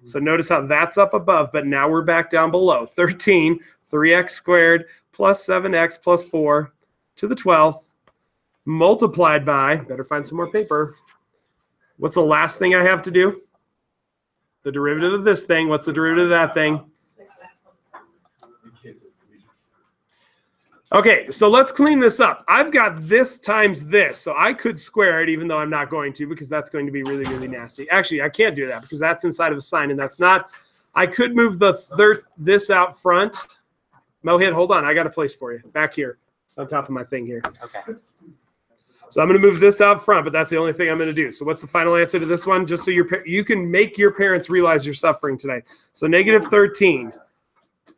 So notice how that's up above, but now we're back down below. 13, 3x squared plus 7x plus 4 to the 12th multiplied by, better find some more paper. What's the last thing I have to do? The derivative of this thing. What's the derivative of that thing? 6x plus 7. Okay, so let's clean this up. I've got this times this, so I could square it even though I'm not going to because that's going to be really, really nasty. Actually, I can't do that because that's inside of a sign and that's not. I could move the this out front. Mohit, hold on. I got a place for you. Back here on top of my thing here. Okay. So I'm going to move this out front, but that's the only thing I'm going to do. So what's the final answer to this one? Just so you can make your parents realize you're suffering today. So negative 13,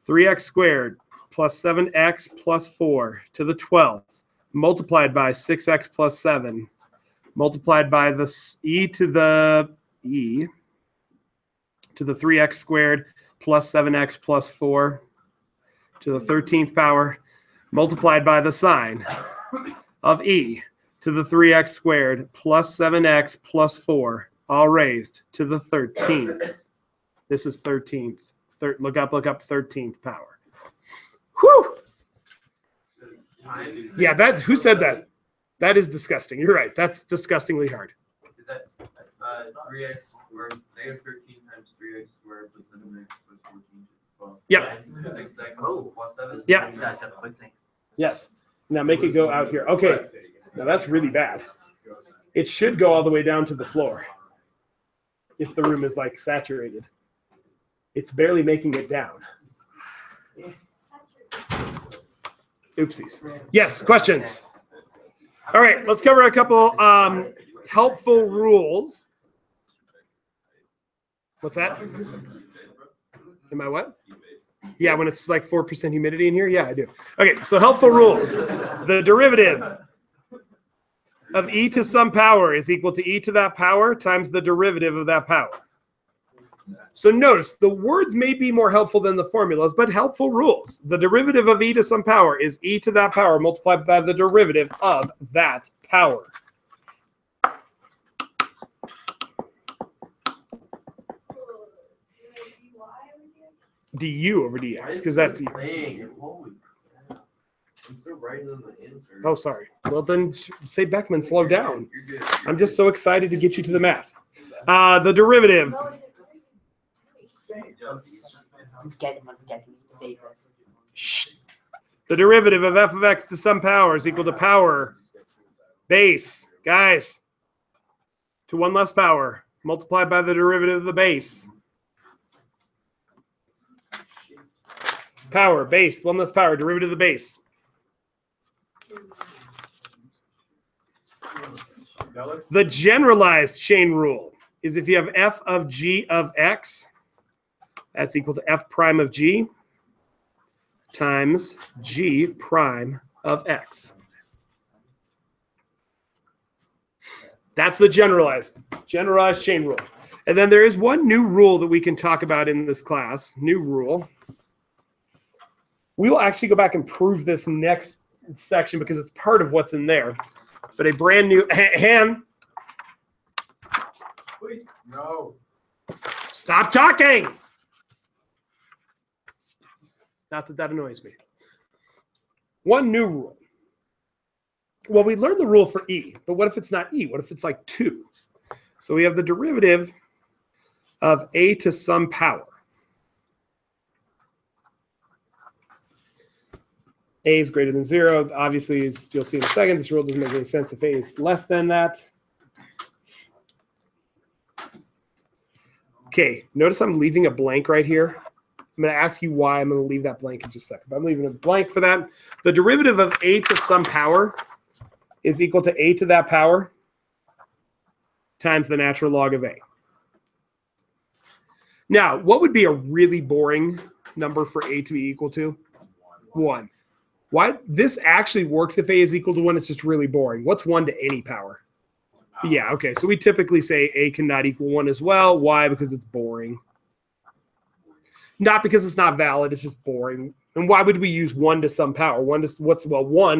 3x squared plus 7x plus 4 to the 12th multiplied by 6x plus 7 multiplied by the e to the 3x squared plus 7x plus 4 to the 13th power multiplied by the sine of e to the 3x squared plus 7x plus 4 all raised to the 13th. This is 13th. Look up 13th power. Whew. Yeah, who said that? That is disgusting. You're right. That's disgustingly hard. Is that 3x or negative 13 times 3x squared plus 7x plus 14? Well, Yep. 6x plus 7? Yep. That's a quick thing. Yes. Now make it go out here. Okay. Now that's really bad. It should go all the way down to the floor if the room is like saturated. It's barely making it down. Oopsies. Yes, questions? All right, let's cover a couple helpful rules. What's that? Am I what? Yeah, when it's like 4% humidity in here? Yeah, I do. Okay, so helpful rules. The derivative of e to some power is equal to e to that power times the derivative of that power. So notice, the words may be more helpful than the formulas, but helpful rules. The derivative of e to some power is e to that power multiplied by the derivative of that power. du over dx, because that's e. Holy crap. I'm still writing on the answer. Oh, sorry. Well, then say Beckman, slow down. You're good. I'm just so excited to get you to the math. The derivative. I'm getting the papers. Shh. The derivative of f of x to some power is equal to power base, guys, to one less power multiplied by the derivative of the base. Power, base, one less power, derivative of the base. The generalized chain rule is if you have f of g of x, that's equal to f prime of g times g prime of x. That's the generalized chain rule. And then there is one new rule that we can talk about in this class. New rule. We will actually go back and prove this next section because it's part of what's in there. But a brand new hand. Wait, no. Stop talking. Not that that annoys me. One new rule. Well, we learned the rule for E, but what if it's not E? What if it's like 2? So we have the derivative of a to some power. A is greater than 0. Obviously, as you'll see in a second, this rule doesn't make any sense if A is less than that. Okay, notice I'm leaving a blank right here. I'm going to ask you why. I'm going to leave that blank in just a second. But I'm leaving a blank for that. The derivative of a to some power is equal to a to that power times the natural log of a. Now, what would be a really boring number for a to be equal to? 1. Why? This actually works if a is equal to 1. It's just really boring. What's 1 to any power? Yeah, okay. So we typically say a cannot equal 1 as well. Why? Because it's boring. Not because it's not valid. It's just boring. And why would we use 1 to some power? 1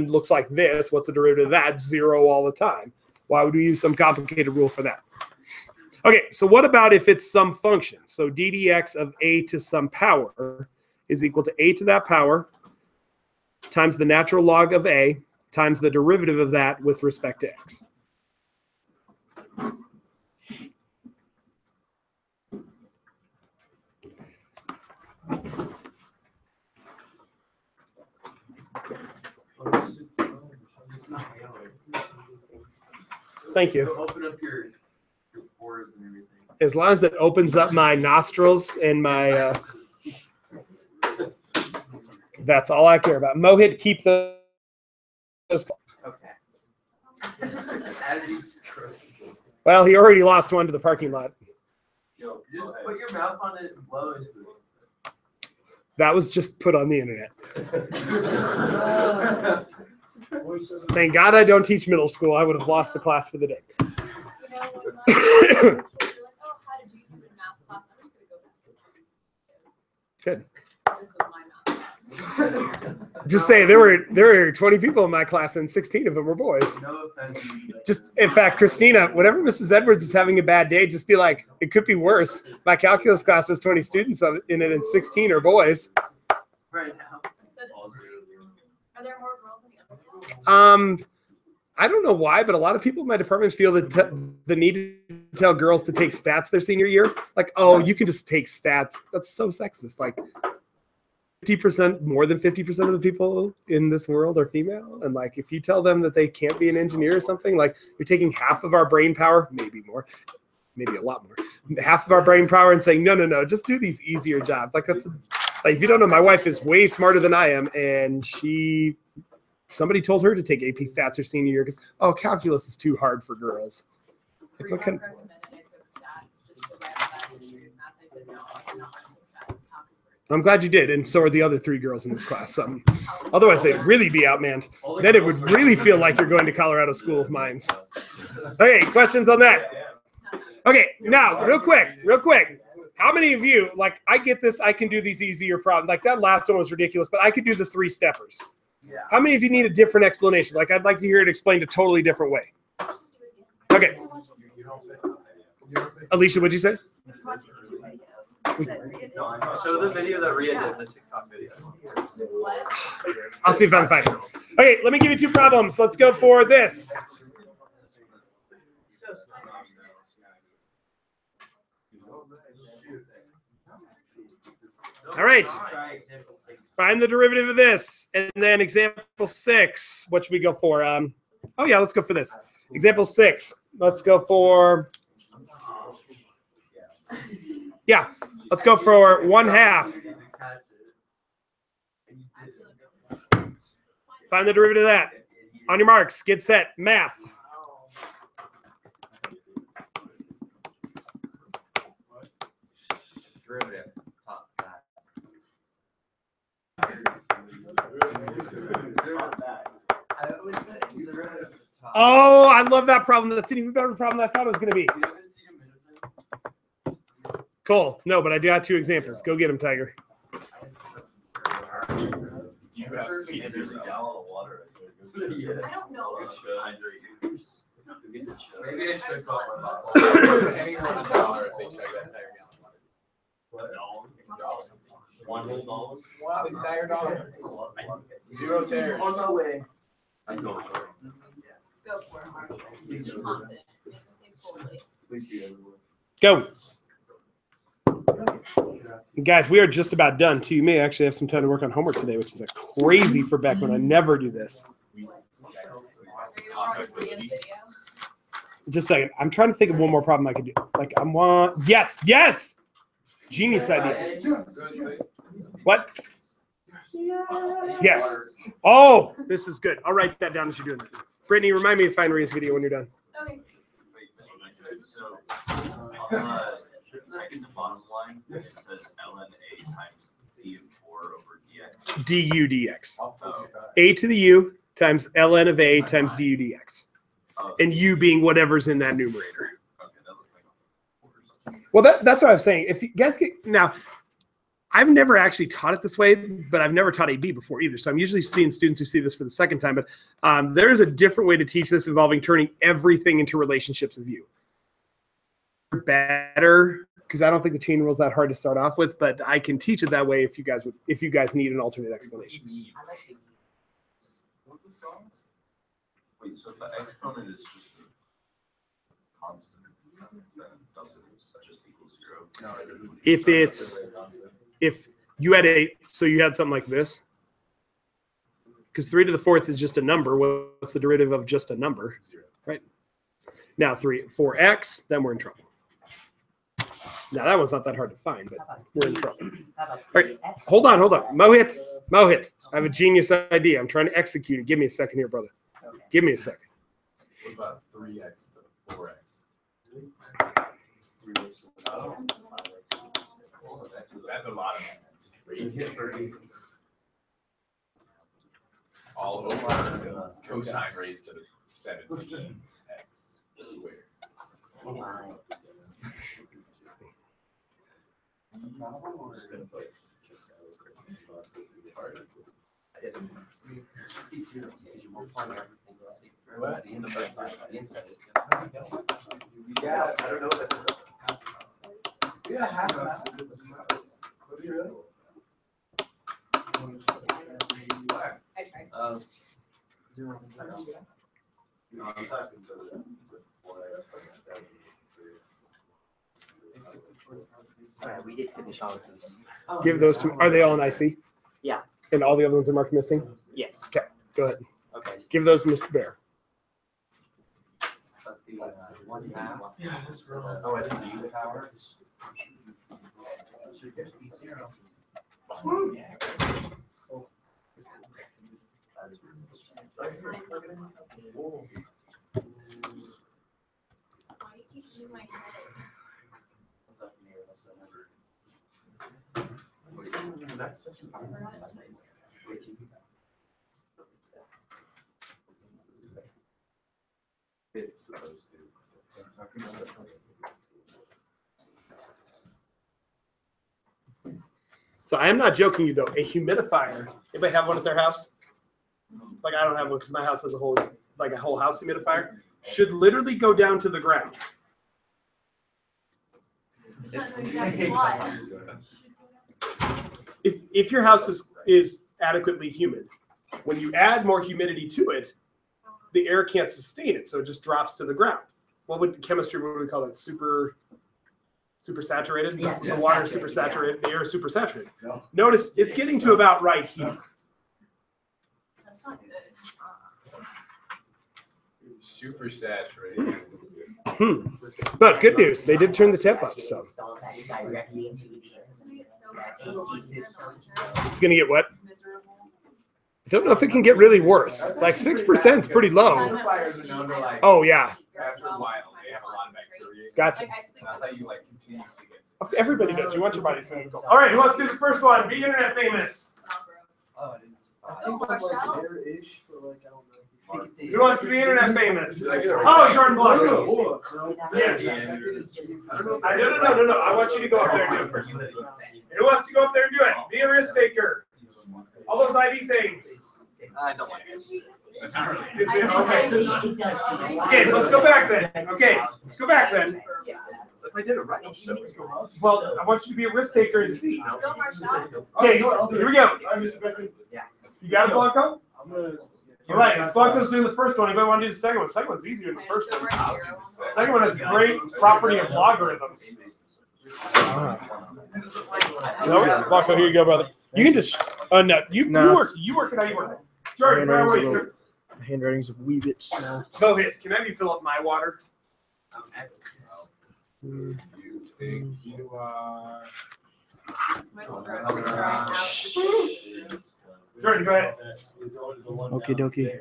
looks like this. What's the derivative of that? 0 all the time. Why would we use some complicated rule for that? Okay, so what about if it's some function? So d dx of a to some power is equal to a to that power times the natural log of a times the derivative of that with respect to x. Thank you. So open up your pores and everything. As long as it opens up my nostrils and my, that's all I care about. Mohit, keep those. Okay. As you Well, he already lost one to the parking lot. just put your mouth on it and blow into it. That was just put on the internet. Thank God I don't teach middle school. I would have lost the class for the day. You know, when my kids were like, oh, how did you do in math class? I'm just going to go back. Good. This was my math class. Just say there were 20 people in my class and 16 of them were boys. No offense. Just, in fact, Christina, whenever Mrs. Edwards is having a bad day, just be like, it could be worse. My calculus class has 20 students in it and 16 are boys. Right now. So are there more girls in the other class? I don't know why, but a lot of people in my department feel the need to tell girls to take stats their senior year. Like, oh, you can just take stats. That's so sexist. Like 50%, more than 50% of the people in this world are female. And like, if you tell them that they can't be an engineer or something, like you're taking half of our brain power, maybe more, maybe a lot more, half of our brain power and saying, no, just do these easier jobs. Like that's, like, if you don't know, my wife is way smarter than I am. And somebody told her to take AP stats her senior year because, calculus is too hard for girls. Like, what kind- recommended I took stats just because I have that history of math. I said, no, I'm not going to take stats. Calc is very I'm glad you did, and so are the other 3 girls in this class. Otherwise, they'd really be outmanned. Then it would really feel like you're going to Colorado School of Mines. Okay, questions on that? Okay, now, real quick. How many of you, like, I get this, I can do these easier problems. Like, that last one was ridiculous, but I could do the 3-steppers. Yeah. How many of you need a different explanation? Like, I'd like to hear it explained a totally different way. Okay. Alicia, what'd you say? Show the video that Rhea did, the TikTok video. I'll see if I can find it. Okay, let me give you 2 problems. Let's go for this. All right. Find the derivative of this. And then example 6. What should we go for? Let's go for this. Example 6. Let's go for, let's go for 1/2. Find the derivative of that. On your marks, get set, math. Derivative. Oh, I love that problem. That's an even better problem than I thought it was going to be. Cool. No, but I do have 2 examples. Go get them, Tiger. You have seen it. I don't know. Maybe I should call my boss. Anyone $1 if they check that entire gallon. One whole dollar. One entire dollar. 0 tears. On my way. Go for it, Mark. Be confident. Make mistakes boldly. Go. Guys, we are just about done too. You may actually have some time to work on homework today, which is a crazy for Beckman. I never do this. Are you gonna watch Brian's video? Just a second. I'm trying to think of one more problem I could do. Like yes. Genius idea. What? Yes. Oh, this is good. I'll write that down as you're doing that. Brittany, remind me to find Ria's video when you're done. Okay. So, second to bottom line, it says ln a times d of 4 over dx. du dx. Oh, A to the u times ln of a times du dx. And u being whatever's in that numerator. Okay, that looks like Well, that's what I was saying. If you guys get now, I've never actually taught it this way, but I've never taught AB before either. So I'm usually seeing students who see this for the second time. But there is a different way to teach this involving turning everything into relationships of u. Better, because I don't think the chain rule is that hard to start off with, but I can teach it that way if you guys need an alternate explanation. Wait, so if the exponent is just a constant, then does it just equal 0? No, it doesn't. If you had you had something like this, because 3 to the 4th is just a number. What's the derivative of just a number? 0. Right? Now 4x, then we're in trouble. Now that one's not that hard to find, but we're in trouble. All right, hold on. Mohit, I have a genius idea. I'm trying to execute it. Give me a second here, brother. Give me a second. What about 3x to 4x? That's a lot of all over cosine raised to the 17x squared. Yeah, I don't know what that is. Yeah, half of that. I tried. No, I'm talking to the 4x. All right, we did finish all of these. Give those to. Are they all in IC? Yeah. And all the other ones are marked missing. Yes. Go ahead. Okay. Give those to Mr. Bear. Yeah, that's real. Oh, I didn't use the power. Why do you keep using my head? That's such a I forgot it's time. It's supposed to. So I am not joking you though. A humidifier. Anybody have one at their house? Like I don't have one because my house has a whole house humidifier. Should literally go down to the ground. It's not doing that a lot. If your house is adequately humid, when you add more humidity to it, the air can't sustain it, so it just drops to the ground. What would we call that? Super saturated? Yes, The water is super saturated, the air is super saturated. Notice it's getting to about right here. That's not good. Super saturated. But good news, they did turn the temp up, so Install that directly into the It's gonna get so bad. it's gonna get what? Miserable. I don't know if it can get really worse. Like 6% is pretty low. Humidifiers are known to like, Oh yeah, after a while, they have a lot of bacteria. gotcha. Like I sleep That's with how you like continuously get. Everybody does. You want your body to go. All right, who wants to do the first one? Be internet famous. Oh, I didn't. Oh, watch out. There-ish, but like, I don't know. Who wants to be internet famous? Oh, Jordan Blanco. Yes. No. I want you to go up there and do it first. Who wants to go up there and do it? Be a risk taker. All those IV things. I don't like it. Okay, let's go back then. Okay, let's go back then. If I did it right, Well, I want you to be a risk taker and see. Go, Marshall. Okay, here we go. You got it, Blanco? All right, Blanco's doing the first one. Anybody want to do the second one? The second one's easier than the first one. The second one has great property of logarithms. No, Blanco, here you go, brother. You can just, no, you work it how you work it. Jordan, fire away, sir. My handwriting's a wee bit small. Go ahead. Can I have you fill up my water? You think you are? Jordan, go ahead. Okie dokie.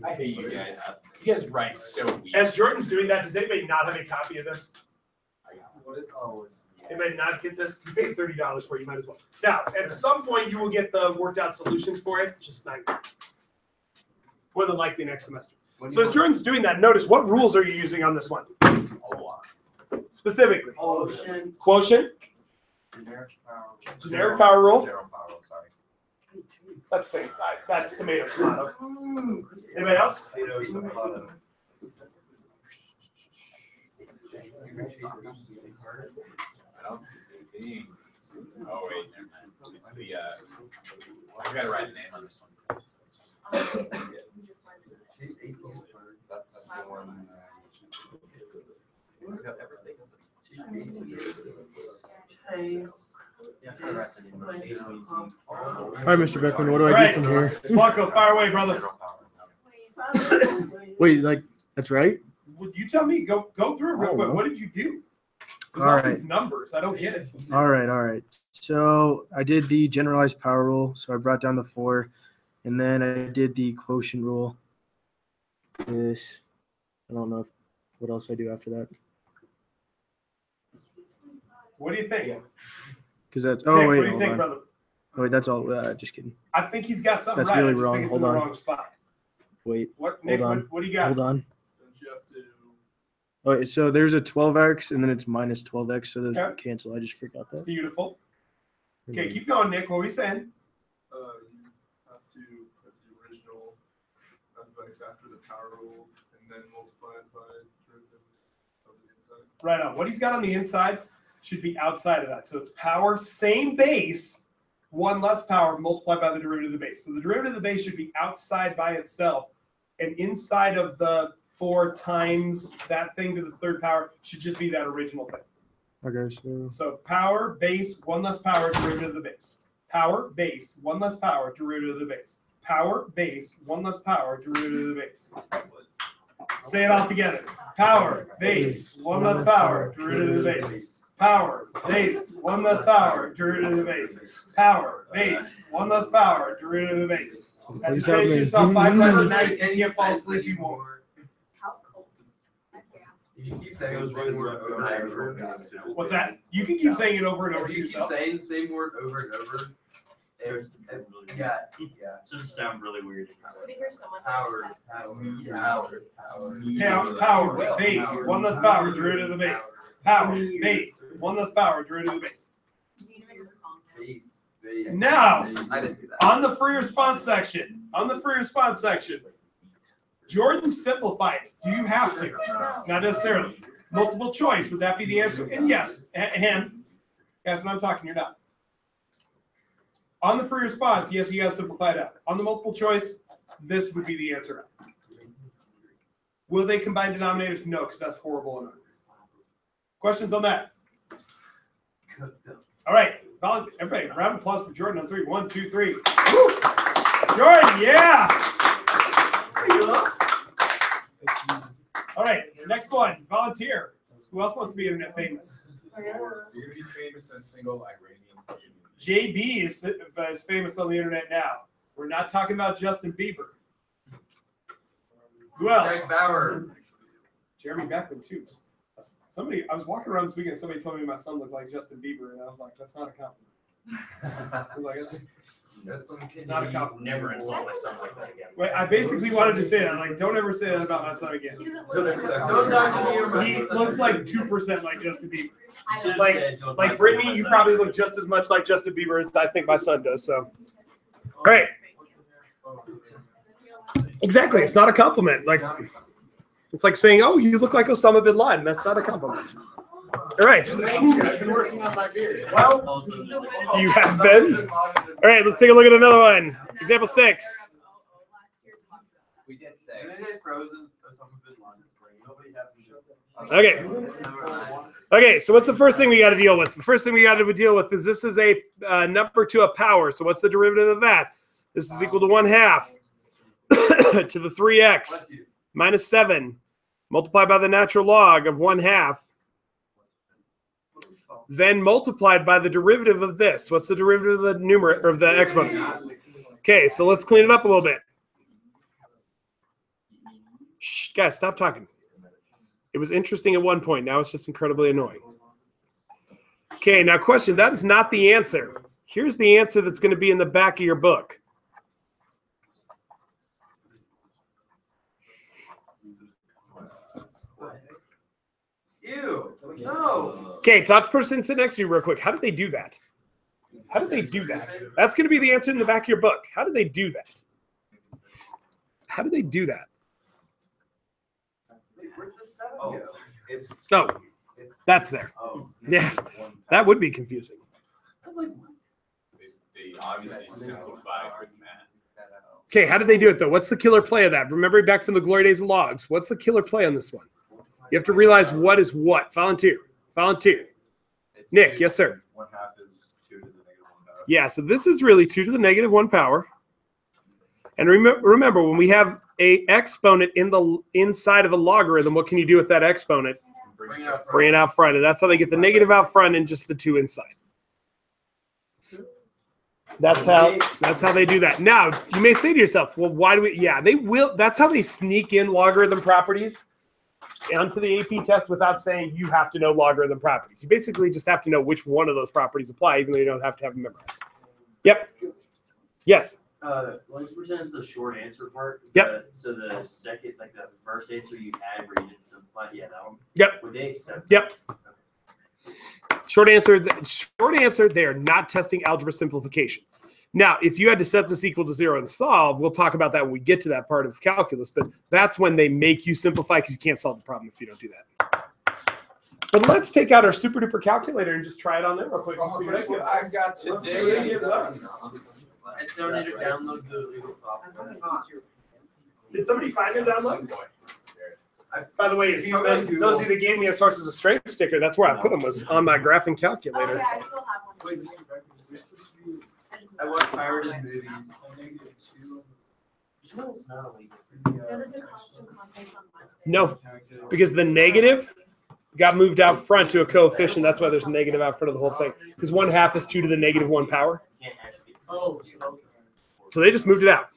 I hate you guys. You guys write so weak. As Jordan's doing that, does anybody not have a copy of this? Anybody not get this? You paid $30 for it, you might as well. Now, at some point, you will get the worked out solutions for it, just not more than likely next semester. So as Jordan's doing that, notice what rules are you using on this one? Specifically. Quotient. Generic power rule. That's same. That's tomato. Anybody else? Oh wait, never mind. I gotta write a name on this one. That's the one. All right, Mr. Beckman, what do I do from here? Blanco, fire away, brother. Wait, like, that's right? Would you tell me? Go through it real quick. What did you do? There's all these numbers. I don't get it. All right. So I did the generalized power rule. So I brought down the 4, and then I did the quotient rule. This, I don't know what else I do after that. What do you think? Because that's, Nick, oh what wait, do you hold think, on. brother? Oh, wait, that's all, just kidding. I think he's got something That's right. really I just wrong. think it's Hold in the on. wrong spot. Wait, What, Nick? Hold on. What do you got? hold on. Don't you have to? Okay, so there's a 12x, and then it's minus 12x, so those Okay. cancel. I just forgot that. Beautiful. And Okay, then- keep going, Nick. What were you saying? You have to put the original mathematics after the power rule, and then multiply it by derivative of the inside. Right on. What he's got on the inside should be outside of that. So it's power, same base, 1 less power multiplied by the derivative of the base. So the derivative of the base should be outside by itself, and inside of the 4 times that thing to the 3rd power should just be that original thing. Okay, so So power, base, 1 less power, derivative of the base. Power, base, 1 less power, derivative of the base. Power, base, 1 less power, derivative of the base. Say it all together. Power, base, 1 less power, derivative of the base. Power, base, 1 less power, derivative of the base. Power, base, 1 less power, derivative of the base. After Please you help say to me. yourself 5 times a night, if you can't fall asleep, you won't. How cold? Yeah. If you keep saying the same word over and over. What's that? You can keep saying it over and over If to you keep yourself. saying the same word over and over, yeah. It's just sound really weird. Would you hear someone? Power, Power, base, 1 less power, derivative of the base. Power, base, 1 less power, derivative of the base. You need to make up a song. Base. Now, I didn't do that. on the free response section, Jordan simplified it. Do you have to? Not necessarily. Multiple choice, would that be the answer? And yes, and that's what I'm talking, you're not. On the free response, yes, you got to simplify it out. On the multiple choice, this would be the answer. Will they combine denominators? No, because that's horrible and ugly. Questions on that? All right, everybody, round of applause for Jordan on 3. 1, 2, 3. Woo! Jordan, yeah! All right, next one, volunteer. Who else wants to be internet famous? You're gonna be famous in a single Iranian. JB is famous on the internet now. We're not talking about Justin Bieber. Who else? Greg Bauer. Jeremy Beckman too. Somebody, I was walking around this weekend. Somebody told me my son looked like Justin Bieber, and I was like, "That's not a compliment." I was like, "It's not a compliment." Never insult my son like that again. Wait, I basically wanted to say that. Like, don't ever say that about my son again. He doesn't Don't look talk to me about He looks like 2% like Justin Bieber. I don't- Like Brittany, you probably look just as much like Justin Bieber as I think my son does. So, all right. Exactly. It's not a compliment. Like, it's like saying, "Oh, you look like Osama bin Laden." That's not a compliment. All right. I've been working on my beard. Well, you have been. All right. Let's take a look at another one. Example 6. We did say. Frozen. Okay. Okay. So what's the first thing we got to deal with? The first thing we got to deal with is this is a number to a power. So what's the derivative of that? This is equal to 1/2 to the 3x minus 7 multiplied by the natural log of 1/2. Then multiplied by the derivative of this. What's the derivative of the numerator of the exponent? Okay, so let's clean it up a little bit. Shh, guys, stop talking. It was interesting at one point. Now it's just incredibly annoying. Okay, now question. That is not the answer. Here's the answer that's going to be in the back of your book. Ew. No. Okay, talk to the person sitting next to you real quick. How did they do that? How did they do that? That's going to be the answer in the back of your book. How did they do that? How did they do that? Where'd the 7 Oh, go? it's. Oh, It's. that's there. Oh. Yeah, that would be confusing. I was like, They obviously simplified with math. Okay, how did they do it, though? What's the killer play of that? Remember back from the glory days of logs. What's the killer play on this one? You have to realize what is what. Volunteer. Volunteer. It's Nick, two- yes, sir. 1/2 is 2 to the -1/2. Yeah, so this is really 2 to the -1 power. And remember, when we have a exponent in the inside of a logarithm, what can you do with that exponent? bring it up. Bring it out front. And that's how they get the negative out front and just the 2 inside. That's how they do that. Now, you may say to yourself, well, why do we? Yeah, they will. That's how they sneak in logarithm properties onto the AP test without saying you have to know logarithm properties. You basically just have to know which one of those properties apply, even though you don't have to have them memorized. Yep. Yes. Let's pretend it's the short answer part. Yep. So the second, like the first answer you had where you didn't simplify, yeah, that one. Yep. Would they accept? Yep. Short answer, they are not testing algebra simplification. Now, if you had to set this equal to 0 and solve, we'll talk about that when we get to that part of calculus, but that's when they make you simplify because you can't solve the problem if you don't do that. But let's take out our super duper calculator and just try it on there real quick. And see what it gives I us. got Let's see what today. it gives us. I still need to download the legal software. Did somebody find and download? By the way, if you those of you that gave me a sources of strength sticker, that's where I put them, was on my graphing Oh, calculator. yeah, I still have one. I watch pirated movies. You know it's not illegal. No, there's a costume contest on Wednesday. No, because the negative got moved out front to a coefficient. That's why there's a negative out front of the whole thing. Because 1/2 is 2 to the -1 power. Can't actually. So they just moved it out.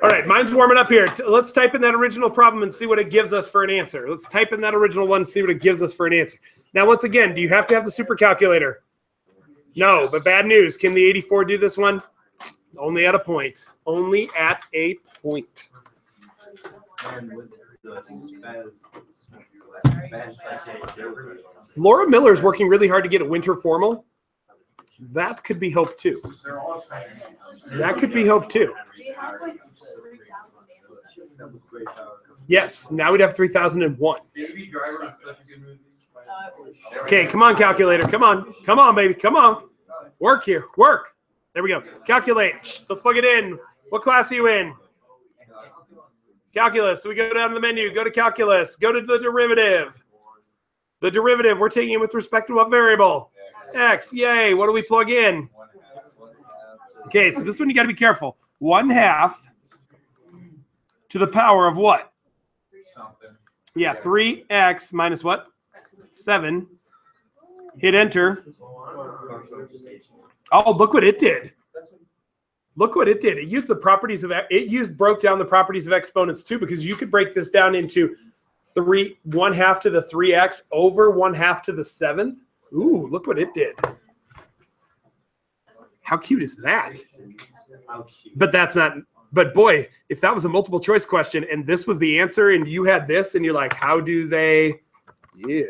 All right, mine's warming up here. Let's type in that original problem and see what it gives us for an answer. Let's type in that original one and see what it gives us for an answer. Now, once again, do you have to have the super calculator? No, but bad news. Can the 84 do this one? Only at a point. Only at a point. And with the Laura Miller is working really hard to get a winter formal. That could be hope too. That could be hope too. We have like 3,000 damage. Yes, now we'd have 3001. Baby Driver is such a good movie. Okay, come on, calculator. Come on. Come on, baby. Come on. Work here. Work. There we go. Calculate. Shh, let's plug it in. What class are you in? Calculus. So we go down the menu. Go to calculus. Go to the derivative. The derivative, we're taking it with respect to what variable? X. Yay. What do we plug in? Okay, so this one you got to be careful. 1/2 to the power of what? Something. Yeah, 3x minus what? 7. Hit enter. Oh, look what it did. Look what it did. It used the properties of broke down the properties of exponents too, because you could break this down into 1/2 to the 3x over 1/2 to the 7th. Ooh, look what it did. How cute is that? But that's not, but boy, if that was a multiple choice question and this was the answer and you had this and you're like, how do they? Yeah.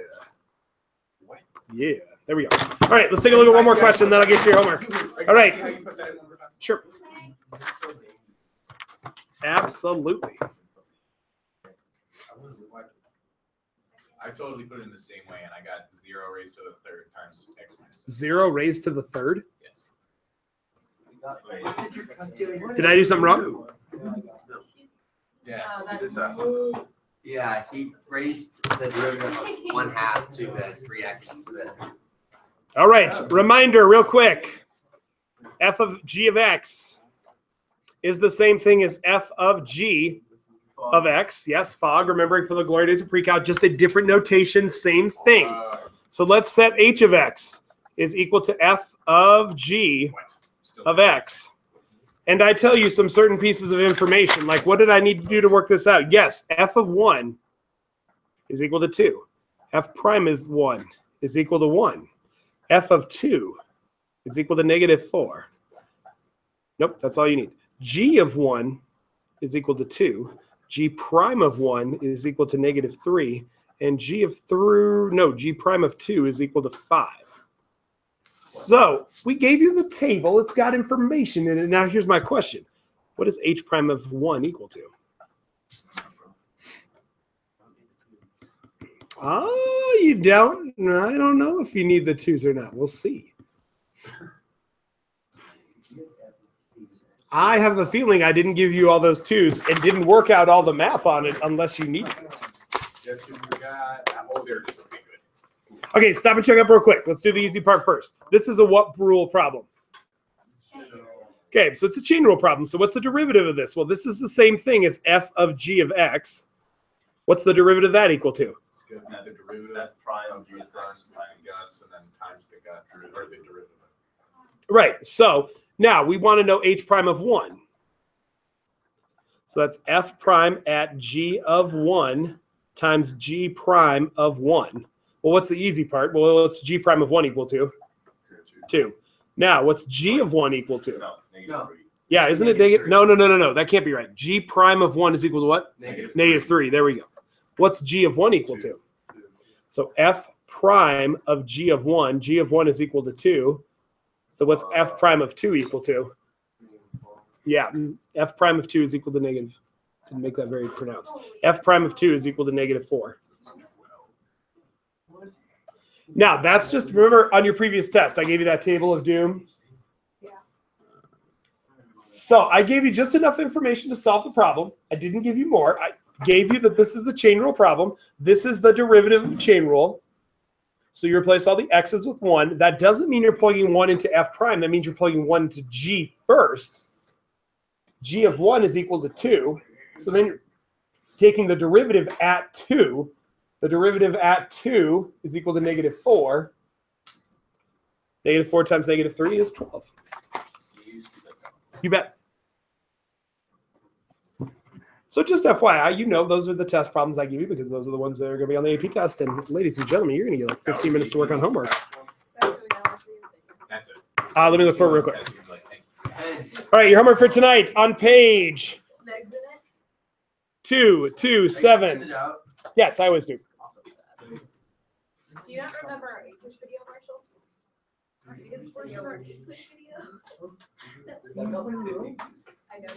Yeah. There we go. All right, let's take a look at one more question, then I'll get you your homework. All right. Sure. Absolutely. I totally put it in the same way, and I got 0 raised to the 3rd times x minus 7. 0 raised to the 3rd? Yes. Did I do something wrong? Yeah. Yeah, he raised the derivative of 1/2 to the 3x to the. All right, reminder real quick. F of g of x is the same thing as f of g of x. Yes, fog, remembering from the glory days of pre-calc, just a different notation, same thing. So let's set h of x is equal to f of g of x. And I tell you some certain pieces of information, like what did I need to do to work this out? Yes, f of 1 is equal to 2. F prime of 1 is equal to 1. F of 2 is equal to -4. Nope, that's all you need. G of 1 is equal to 2. G prime of 1 is equal to -3. And G prime of 2 is equal to 5. So we gave you the table. It's got information in it. Now here's my question. What is h prime of 1 equal to? Oh, you don't? I don't know if you need the 2's or not. We'll see. I have a feeling I didn't give you all those 2's and didn't work out all the math on it unless you need it. Yes, we forgot. Oh, there it is. Okay, good. Okay, stop and check up real quick. Let's do the easy part first. This is a what rule problem? Okay, so it's a chain rule problem. So what's the derivative of this? Well, this is the same thing as f of g of x. What's the derivative of that equal to? Good. Now the derivative prime of g times guts and then times the guts or the derivative. Right. So now we want to know h prime of 1. So that's f prime at g of 1 times g prime of 1. Well, what's the easy part? Well, what's g prime of 1 equal to? 2. Now, what's g of 1 equal to? No. Yeah, isn't it negative? No. That can't be right. G prime of 1 is equal to what? -3. There we go. What's g of 1 equal to? So f prime of g of 1. G of 1 is equal to 2. So what's f prime of 2 equal to? Yeah, f prime of 2 is equal to negative. Didn't make that very pronounced. F prime of 2 is equal to -4. Now, that's just, remember on your previous test, I gave you that table of doom. Yeah. So I gave you just enough information to solve the problem. I didn't give you more. I gave you that this is a chain rule problem. This is the derivative of a chain rule. So you replace all the x's with 1. That doesn't mean you're plugging 1 into f prime. That means you're plugging 1 into g first. G of 1 is equal to 2. So then you're taking the derivative at 2. The derivative at 2 is equal to -4. -4 times -3 is 12. You bet. So just FYI, you know those are the test problems I give you because those are the ones that are going to be on the AP test. And ladies and gentlemen, you're going to get like 15 minutes to work on homework. That's it. Let me look for it real quick. All right, your homework for tonight on page 227. Yes, I always do. Do you not remember our English video, Marshall? Our biggest portion of our English video? I know.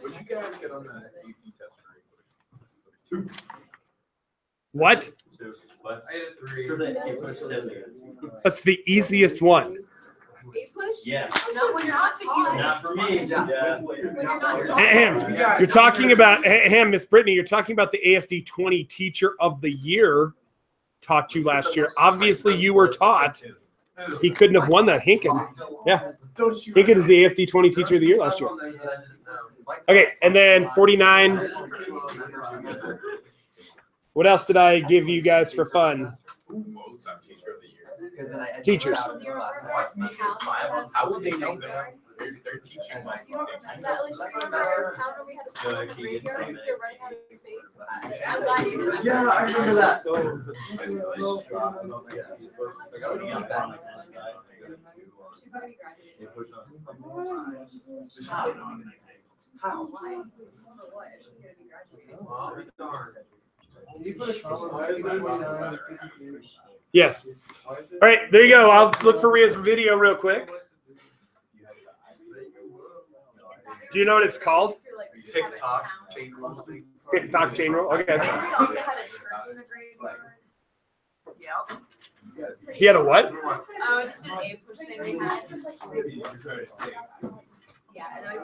What'd you guys get on the AP test for English? What? I had 3. That's the easiest one. Yeah. No, when you're not together. Not for me. Yeah. When you're not talking. Ham, you're talking about, Ham, Miss Brittany, you're talking about the ASD 20 Teacher of the Year taught you last year. Obviously, you were taught. He couldn't have won that. Hinken. Yeah. Hinken is the ASD 20 Teacher of the Year last year. Okay, and then 49. What else did I give you guys for fun? Teacher of the Year. Because then I Teachers. out of the class and watched them. How would they know that? They're teaching like. You don't remember that, like, you remember this town where we had a school in the graveyard and we were running out of space? I'm glad you remember. Yeah, I remember that. She's gonna be graduating. How? Why? I don't know what, she's gonna be graduating. Yes. All right, there you go. I'll look for Ria's video real quick. Do you know what it's called? TikTok. TikTok chain rule. Okay. We also had a church in the graveyard. He had a what? Oh, just an A push thing we had. Yeah, and then we